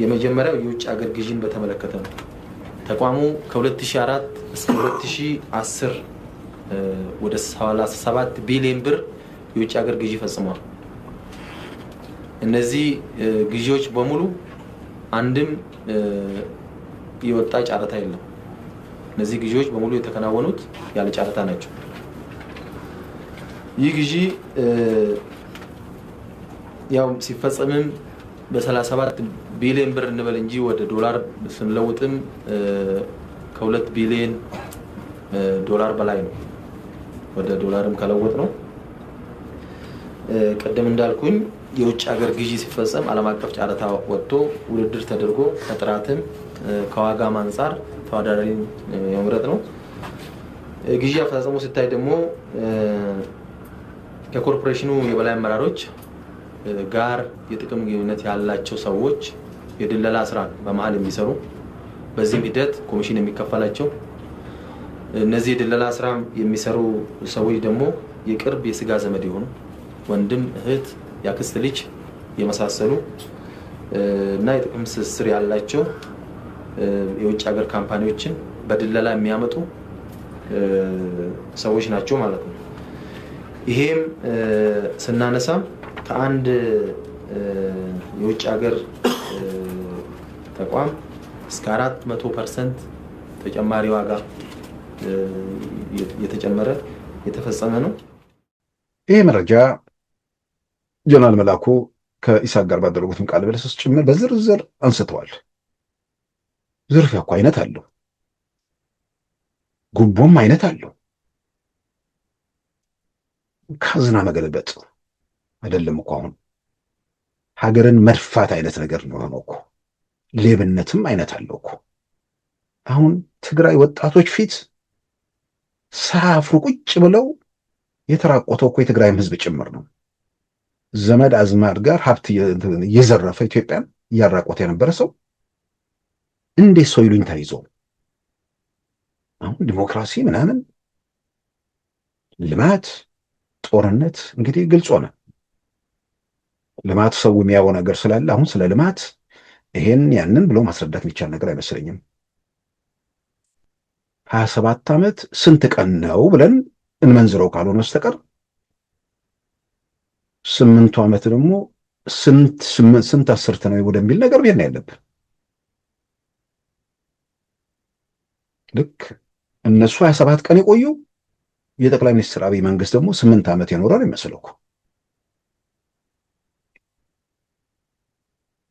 የመጀመሪያው የውጭ ሀገር ግዥን በተመለከተ ነው። ተቋሙ ከ2004 እስከ 2010 ወደ 37 ቢሊዮን ብር የውጭ ሀገር ግዢ ፈጽሟል። እነዚህ ግዢዎች በሙሉ አንድም የወጣ ጨረታ የለም። እነዚህ ግዢዎች በሙሉ የተከናወኑት ያለ ጨረታ ናቸው። ይህ ግዢ ያው ሲፈጸምም በ37 ቢሊዮን ብር እንበል እንጂ ወደ ዶላር ስንለውጥም ከ2 ቢሊዮን ዶላር በላይ ነው። ወደ ዶላርም ከለወጥ ነው። ቀደም እንዳልኩኝ የውጭ ሀገር ግዢ ሲፈጸም ዓለም አቀፍ ጨረታ ወጥቶ ውድድር ተደርጎ ከጥራትም ከዋጋም አንፃር ተወዳዳሪ የመምረጥ ነው። ግዢ አፈጻጸሙ ሲታይ ደግሞ ከኮርፖሬሽኑ የበላይ አመራሮች ጋር የጥቅም ግንኙነት ያላቸው ሰዎች የድለላ ስራ በመሃል የሚሰሩ፣ በዚህም ሂደት ኮሚሽን የሚከፈላቸው፣ እነዚህ የድለላ ስራ የሚሰሩ ሰዎች ደግሞ የቅርብ የስጋ ዘመድ የሆኑ ወንድም፣ እህት፣ ያክስት ልጅ የመሳሰሉ እና የጥቅም ትስስር ያላቸው የውጭ ሀገር ካምፓኒዎችን በድለላ የሚያመጡ ሰዎች ናቸው ማለት ነው። ይሄም ስናነሳ ከአንድ የውጭ ሀገር ተቋም እስከ 400% ተጨማሪ ዋጋ የተጨመረ የተፈጸመ ነው። ይህ መረጃ ጀነራል መላኩ ከኢሳቅ ጋር ባደረጉትም ቃለ ምልልስ ጭምር በዝርዝር አንስተዋል። ዝርፊያ እኮ አይነት አለው፣ ጉቦም አይነት አለው። ካዝና መገልበጥ አይደለም እኮ አሁን ሀገርን መድፋት አይነት ነገር ነው እኮ። ሌብነትም አይነት አለው እኮ። አሁን ትግራይ ወጣቶች ፊት ሳያፍሩ ቁጭ ብለው የተራቆተው እኮ የትግራይም ህዝብ ጭምር ነው። ዘመድ አዝማድ ጋር ሀብት እየዘረፈ ኢትዮጵያን እያራቆተ የነበረ ሰው እንዴት ሰው ይሉኝታ ይዞ አሁን ዲሞክራሲ ምናምን ልማት ጦርነት እንግዲህ ግልጽ ሆነ። ልማት ሰው የሚያየው ነገር ስላለ አሁን ስለ ልማት ይሄን ያንን ብሎ ማስረዳት የሚቻል ነገር አይመስለኝም። 27 ዓመት ስንት ቀን ነው ብለን እንመንዝረው ካልሆነ በስተቀር 8 ዓመት ደግሞ ስንት አስርት ነው ወደሚል ነገር ብሄድ ነው ያለብን። ልክ እነሱ 27 ቀን የቆዩ የጠቅላይ ሚኒስትር አብይ መንግስት ደግሞ 8 ዓመት የኖረ ነው የሚመስለው እኮ።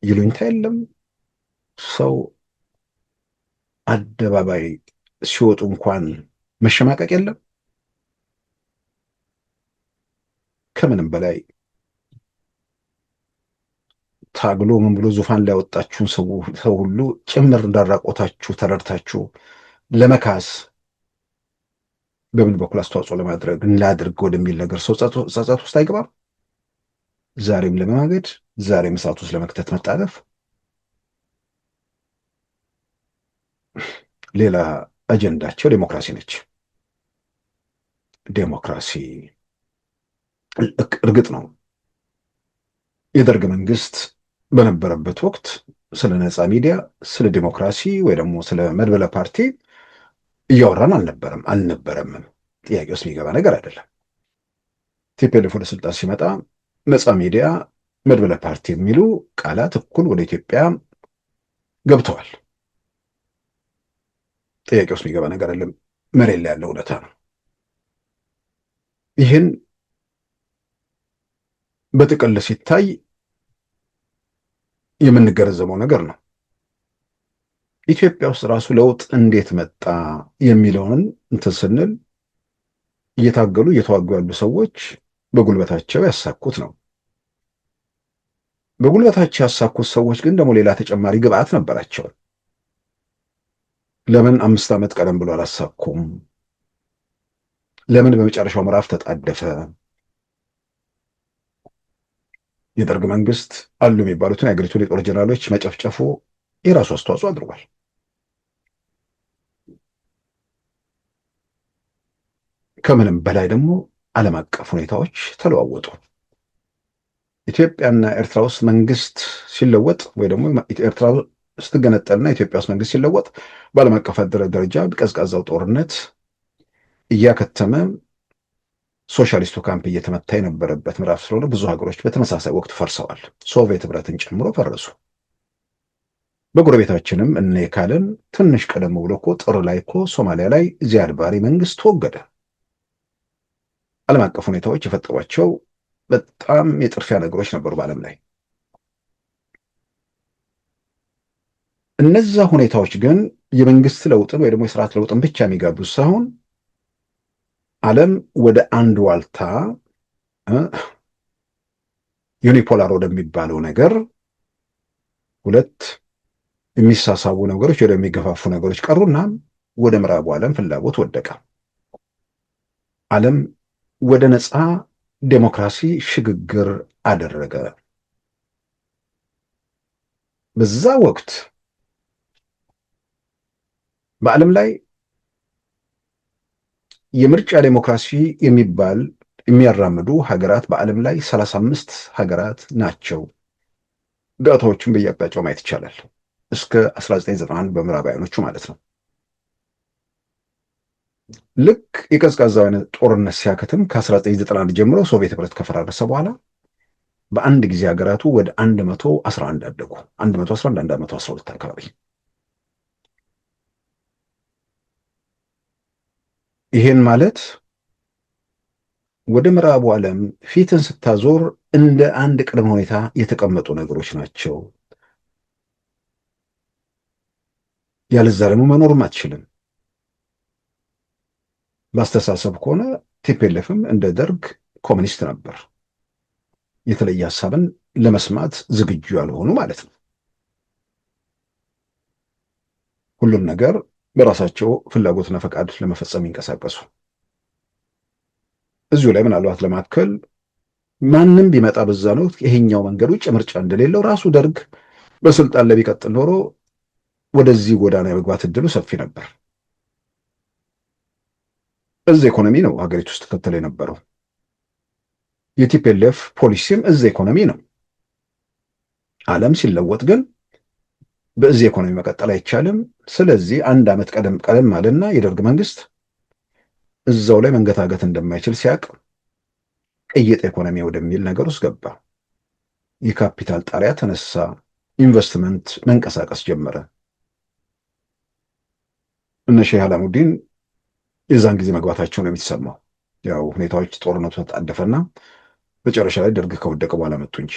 ይሉኝታ የለም። ሰው አደባባይ ሲወጡ እንኳን መሸማቀቅ የለም። ከምንም በላይ ታግሎ ምን ብሎ ዙፋን ላይ ያወጣችሁን ሰው ሁሉ ጭምር እንዳራቆታችሁ ተረድታችሁ ለመካስ በምን በኩል አስተዋጽኦ ለማድረግ ላድርግ ወደሚል ነገር ሰው ጸጸት ውስጥ አይገባም። ዛሬም ለመማገድ ዛሬም እሳት ውስጥ ለመክተት መጣደፍ ሌላ አጀንዳቸው ዴሞክራሲ ነች። ዴሞክራሲ እርግጥ ነው የደርግ መንግስት በነበረበት ወቅት ስለ ነፃ ሚዲያ፣ ስለ ዴሞክራሲ ወይ ደግሞ ስለ መድበለ ፓርቲ እያወራን አልነበረም። ጥያቄ ውስጥ የሚገባ ነገር አይደለም። ቲፒኤልኤፍ ወደ ስልጣን ሲመጣ ነፃ ሚዲያ፣ መድበለ ፓርቲ የሚሉ ቃላት እኩል ወደ ኢትዮጵያ ገብተዋል። ጥያቄ ውስጥ የሚገባ ነገር አይደለም። መሬት ላይ ያለው እውነታ ነው። ይህን በጥቅል ሲታይ የምንገነዘበው ነገር ነው። ኢትዮጵያ ውስጥ ራሱ ለውጥ እንዴት መጣ የሚለውን እንትን ስንል እየታገሉ እየተዋጉ ያሉ ሰዎች በጉልበታቸው ያሳኩት ነው። በጉልበታቸው ያሳኩት ሰዎች ግን ደግሞ ሌላ ተጨማሪ ግብአት ነበራቸው። ለምን 5 ዓመት ቀደም ብሎ አላሳኩም? ለምን በመጨረሻው ምዕራፍ ተጣደፈ? የደርግ መንግስት አሉ የሚባሉትን የአገሪቱን የጦር ጀነራሎች መጨፍጨፉ የራሱ አስተዋጽኦ አድርጓል። ከምንም በላይ ደግሞ ዓለም አቀፍ ሁኔታዎች ተለዋወጡ። ኢትዮጵያና ኤርትራ ውስጥ መንግስት ሲለወጥ ወይ ደግሞ ኤርትራ ስትገነጠልና ኢትዮጵያ ውስጥ መንግስት ሲለወጥ በዓለም አቀፍ ደረጃ ቀዝቃዛው ጦርነት እያከተመ ሶሻሊስቱ ካምፕ እየተመታ የነበረበት ምዕራፍ ስለሆነ ብዙ ሀገሮች በተመሳሳይ ወቅት ፈርሰዋል። ሶቪየት ህብረትን ጨምሮ ፈረሱ። በጎረቤታችንም እነ ካልን ትንሽ ቀደም ብሎ እኮ ጥር ላይ እኮ ሶማሊያ ላይ ዚያድ ባሬ መንግስት ተወገደ። ዓለም አቀፍ ሁኔታዎች የፈጠሯቸው በጣም የጥርፊያ ነገሮች ነበሩ በዓለም ላይ። እነዛ ሁኔታዎች ግን የመንግስት ለውጥን ወይ ደግሞ የስርዓት ለውጥን ብቻ የሚጋብዙ ሳይሆን ዓለም ወደ አንድ ዋልታ ዩኒፖላር ወደሚባለው ነገር ሁለት የሚሳሳቡ ነገሮች ወደሚገፋፉ ነገሮች ቀሩና ወደ ምዕራቡ ዓለም ፍላጎት ወደቀ። ዓለም ወደ ነፃ ዴሞክራሲ ሽግግር አደረገ። በዛ ወቅት በዓለም ላይ የምርጫ ዴሞክራሲ የሚባል የሚያራምዱ ሀገራት በዓለም ላይ 35 ሀገራት ናቸው። ዳታዎቹን በየአቅጣጫው ማየት ይቻላል። እስከ 1991 በምዕራባውያኖቹ ማለት ነው። ልክ የቀዝቃዛው አይነት ጦርነት ሲያከትም ከ1991 ጀምሮ ሶቪየት ህብረት ከፈራረሰ በኋላ በአንድ ጊዜ ሀገራቱ ወደ 111 አደጉ። 111 112 አካባቢ። ይሄን ማለት ወደ ምዕራቡ ዓለም ፊትን ስታዞር እንደ አንድ ቅድመ ሁኔታ የተቀመጡ ነገሮች ናቸው። ያለዛ ደግሞ መኖርም አትችልም። በአስተሳሰብ ከሆነ ቲፒኤልኤፍም እንደ ደርግ ኮሚኒስት ነበር። የተለየ ሀሳብን ለመስማት ዝግጁ ያልሆኑ ማለት ነው። ሁሉም ነገር በራሳቸው ፍላጎትና ፈቃድ ለመፈጸም ይንቀሳቀሱ። እዚሁ ላይ ምናልባት ለማከል ማንም ቢመጣ በዛ ነው ይሄኛው መንገድ ውጭ ምርጫ እንደሌለው ራሱ ደርግ በስልጣን ላይ ቢቀጥል ኖሮ ወደዚህ ጎዳና የመግባት እድሉ ሰፊ ነበር። እዚህ ኢኮኖሚ ነው ሀገሪቱ ውስጥ ተከተለ የነበረው። የቲፒኤልኤፍ ፖሊሲም እዚህ ኢኮኖሚ ነው። ዓለም ሲለወጥ ግን በዚህ ኢኮኖሚ መቀጠል አይቻልም። ስለዚህ አንድ ዓመት ቀደም አለና የደርግ መንግስት እዛው ላይ መንገታገት እንደማይችል ሲያቅ ቅይጥ ኢኮኖሚ ወደሚል ነገር ውስጥ ገባ። የካፒታል ጣሪያ ተነሳ። ኢንቨስትመንት መንቀሳቀስ ጀመረ። እነ ሼህ አላሙዲን የዛን ጊዜ መግባታቸው ነው የሚሰማው። ያው ሁኔታዎች ጦርነቱ ተጣደፈና መጨረሻ ላይ ደርግ ከወደቀ በኋላ መጡ እንጂ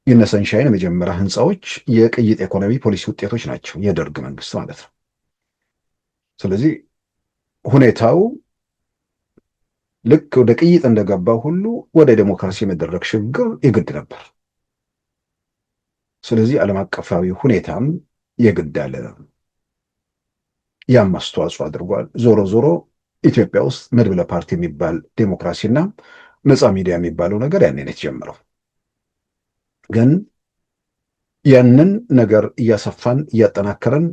የነ ሰንሻይን የመጀመሪያ ህንፃዎች የቅይጥ ኢኮኖሚ ፖሊሲ ውጤቶች ናቸው፣ የደርግ መንግስት ማለት ነው። ስለዚህ ሁኔታው ልክ ወደ ቅይጥ እንደገባ ሁሉ ወደ ዴሞክራሲ የመደረግ ሽግግር የግድ ነበር። ስለዚህ ዓለም አቀፋዊ ሁኔታም የግድ አለ። ያም አስተዋጽኦ አድርጓል። ዞሮ ዞሮ ኢትዮጵያ ውስጥ መድብለ ፓርቲ የሚባል ዴሞክራሲና ነፃ ሚዲያ የሚባለው ነገር ያኔ ነው የተጀመረው። ግን ያንን ነገር እያሰፋን እያጠናከረን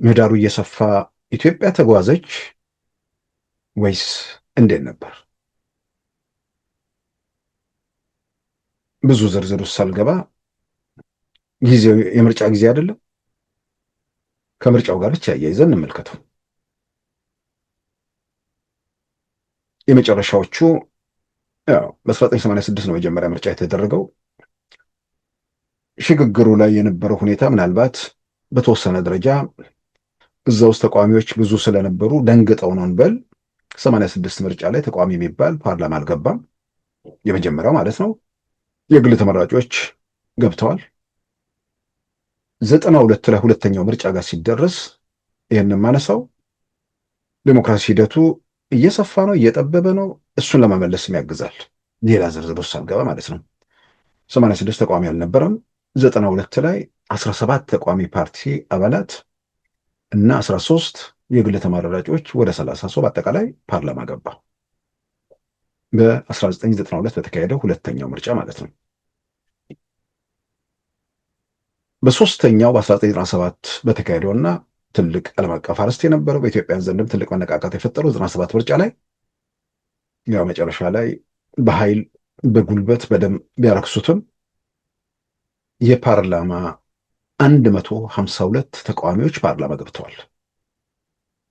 ምህዳሩ እየሰፋ ኢትዮጵያ ተጓዘች ወይስ እንዴት ነበር? ብዙ ዝርዝር ውስጥ ሳልገባ ጊዜው የምርጫ ጊዜ አይደለም። ከምርጫው ጋር ብቻ እያይዘን እንመልከተው። የመጨረሻዎቹ በ1986 ነው መጀመሪያ ምርጫ የተደረገው። ሽግግሩ ላይ የነበረው ሁኔታ ምናልባት በተወሰነ ደረጃ እዛ ውስጥ ተቃዋሚዎች ብዙ ስለነበሩ ደንግጠው ነው እንበል 86 ምርጫ ላይ ተቃዋሚ የሚባል ፓርላማ አልገባም። የመጀመሪያው ማለት ነው። የግል ተመራጮች ገብተዋል። 92 ላይ ሁለተኛው ምርጫ ጋር ሲደረስ ይህንን ማነሳው ዴሞክራሲ ሂደቱ እየሰፋ ነው፣ እየጠበበ ነው። እሱን ለመመለስም ያግዛል። ሌላ ዝርዝር ውስጥ ሳልገባ ማለት ነው። 86 ተቃዋሚ አልነበረም። 92 ላይ 17 ተቃዋሚ ፓርቲ አባላት እና 13 የግል ተመራጮች ወደ 33 በአጠቃላይ ፓርላማ ገባ። በ1992 በተካሄደው ሁለተኛው ምርጫ ማለት ነው። በሶስተኛው በ1997 በተካሄደውና ትልቅ ዓለም አቀፍ አርዕስት የነበረው በኢትዮጵያን ዘንድም ትልቅ መነቃቃት የፈጠረው 97 ምርጫ ላይ ያው መጨረሻ ላይ በኃይል በጉልበት በደም ቢያረክሱትም የፓርላማ 152 ተቃዋሚዎች ፓርላማ ገብተዋል።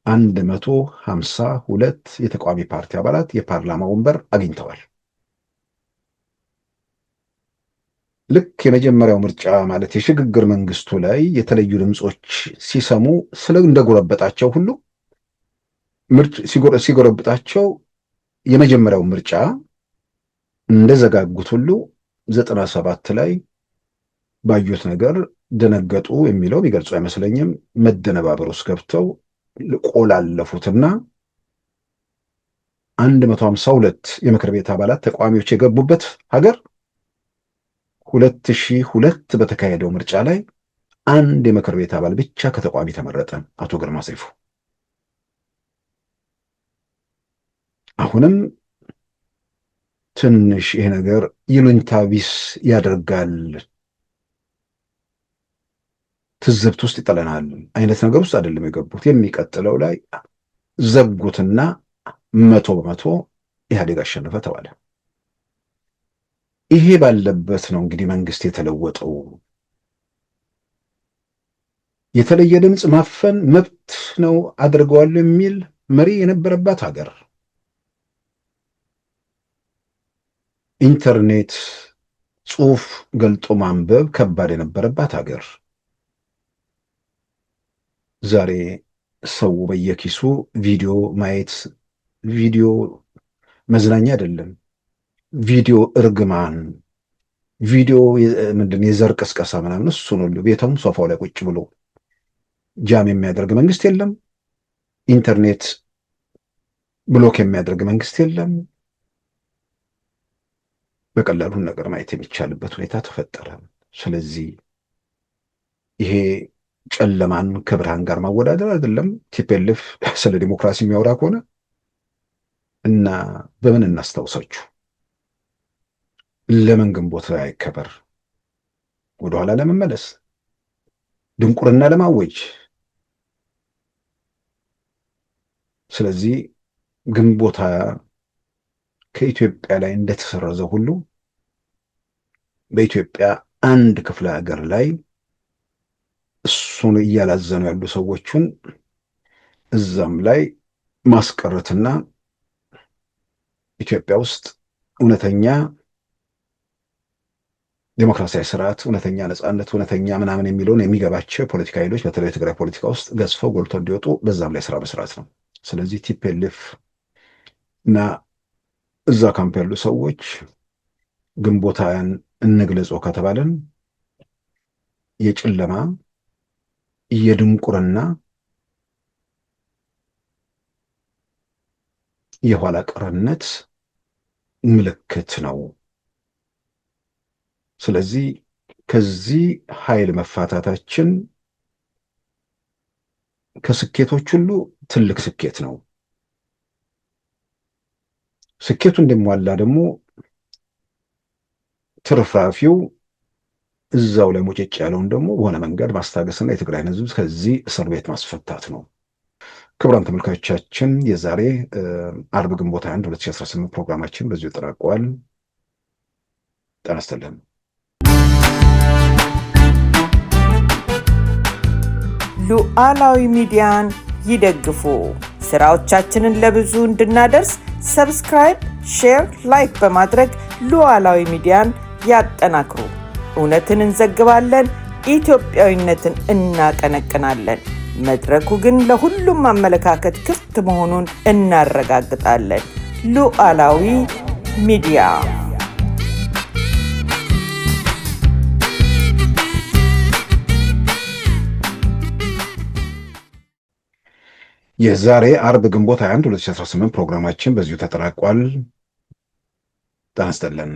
152 የተቃዋሚ ፓርቲ አባላት የፓርላማ ወንበር አግኝተዋል። ልክ የመጀመሪያው ምርጫ ማለት የሽግግር መንግስቱ ላይ የተለዩ ድምፆች ሲሰሙ ስለ እንደጎረበጣቸው ሁሉ ሲጎረብጣቸው የመጀመሪያው ምርጫ እንደዘጋጉት ሁሉ 97 ላይ ባዩት ነገር ደነገጡ የሚለው የሚገልጹ አይመስለኝም። መደነባበር ውስጥ ገብተው ቆላለፉትና 152 የምክር ቤት አባላት ተቃዋሚዎች የገቡበት ሀገር 2002 በተካሄደው ምርጫ ላይ አንድ የምክር ቤት አባል ብቻ ከተቃዋሚ ተመረጠ፣ አቶ ግርማ ሰይፉ። አሁንም ትንሽ ይሄ ነገር ይሉኝታ ቢስ ያደርጋል፣ ትዝብት ውስጥ ይጠለናል አይነት ነገር ውስጥ አይደለም የገቡት። የሚቀጥለው ላይ ዘጉትና 100% ኢህአዴግ አሸነፈ ተባለ። ይሄ ባለበት ነው እንግዲህ መንግስት የተለወጠው። የተለየ ድምፅ ማፈን መብት ነው አድርገዋል የሚል መሪ የነበረባት ሀገር፣ ኢንተርኔት ጽሑፍ ገልጦ ማንበብ ከባድ የነበረባት ሀገር፣ ዛሬ ሰው በየኪሱ ቪዲዮ ማየት፣ ቪዲዮ መዝናኛ አይደለም፣ ቪዲዮ እርግማን፣ ቪዲዮ ምንድን የዘር ቅስቀሳ ምናምን፣ እሱን ሁሉ ቤተሙ ሶፋው ላይ ቁጭ ብሎ ጃም የሚያደርግ መንግስት የለም። ኢንተርኔት ብሎክ የሚያደርግ መንግስት የለም። በቀላሉን ነገር ማየት የሚቻልበት ሁኔታ ተፈጠረ። ስለዚህ ይሄ ጨለማን ከብርሃን ጋር ማወዳደር አይደለም። ቲፒኤልኤፍ ስለ ዲሞክራሲ የሚያወራ ከሆነ እና በምን እናስታውሳችሁ? ለምን ግንቦት አይከበር? ወደኋላ ለመመለስ፣ ድንቁርና ለማወጅ። ስለዚህ ግንቦት ከኢትዮጵያ ላይ እንደተሰረዘ ሁሉ በኢትዮጵያ አንድ ክፍለ ሀገር ላይ እሱን እያላዘኑ ያሉ ሰዎችን እዛም ላይ ማስቀረትና ኢትዮጵያ ውስጥ እውነተኛ ዴሞክራሲያዊ ስርዓት፣ እውነተኛ ነጻነት፣ እውነተኛ ምናምን የሚለውን የሚገባቸው የፖለቲካ ኃይሎች በተለይ ትግራይ ፖለቲካ ውስጥ ገዝፈው ጎልተው እንዲወጡ በዛም ላይ ስራ መስራት ነው። ስለዚህ ቲፒኤልኤፍ እና እዛ ካምፕ ያሉ ሰዎች ግንቦት ሃያን እንግለጸው ከተባለን የጨለማ የድንቁርና የኋላ ቀርነት ምልክት ነው። ስለዚህ ከዚህ ኃይል መፋታታችን ከስኬቶች ሁሉ ትልቅ ስኬት ነው። ስኬቱ እንደሟላ ደግሞ ትርፍራፊው እዛው ላይ ሙጭጭ ያለውን ደግሞ በሆነ መንገድ ማስታገስና የትግራይን ሕዝብ ከዚህ እስር ቤት ማስፈታት ነው። ክቡራን ተመልካቾቻችን የዛሬ አርብ ግንቦት 1 2018 ፕሮግራማችን በዚሁ ተጠናቋል። ጤና ይስጥልን። ሉዓላዊ ሚዲያን ይደግፉ። ስራዎቻችንን ለብዙ እንድናደርስ ሰብስክራይብ፣ ሼር፣ ላይክ በማድረግ ሉዓላዊ ሚዲያን ያጠናክሩ። እውነትን እንዘግባለን፣ ኢትዮጵያዊነትን እናቀነቅናለን። መድረኩ ግን ለሁሉም አመለካከት ክፍት መሆኑን እናረጋግጣለን። ሉዓላዊ ሚዲያ የዛሬ አርብ ግንቦት 21 2018 ፕሮግራማችን በዚሁ ተጠናቋል። ጤና ይስጥልን።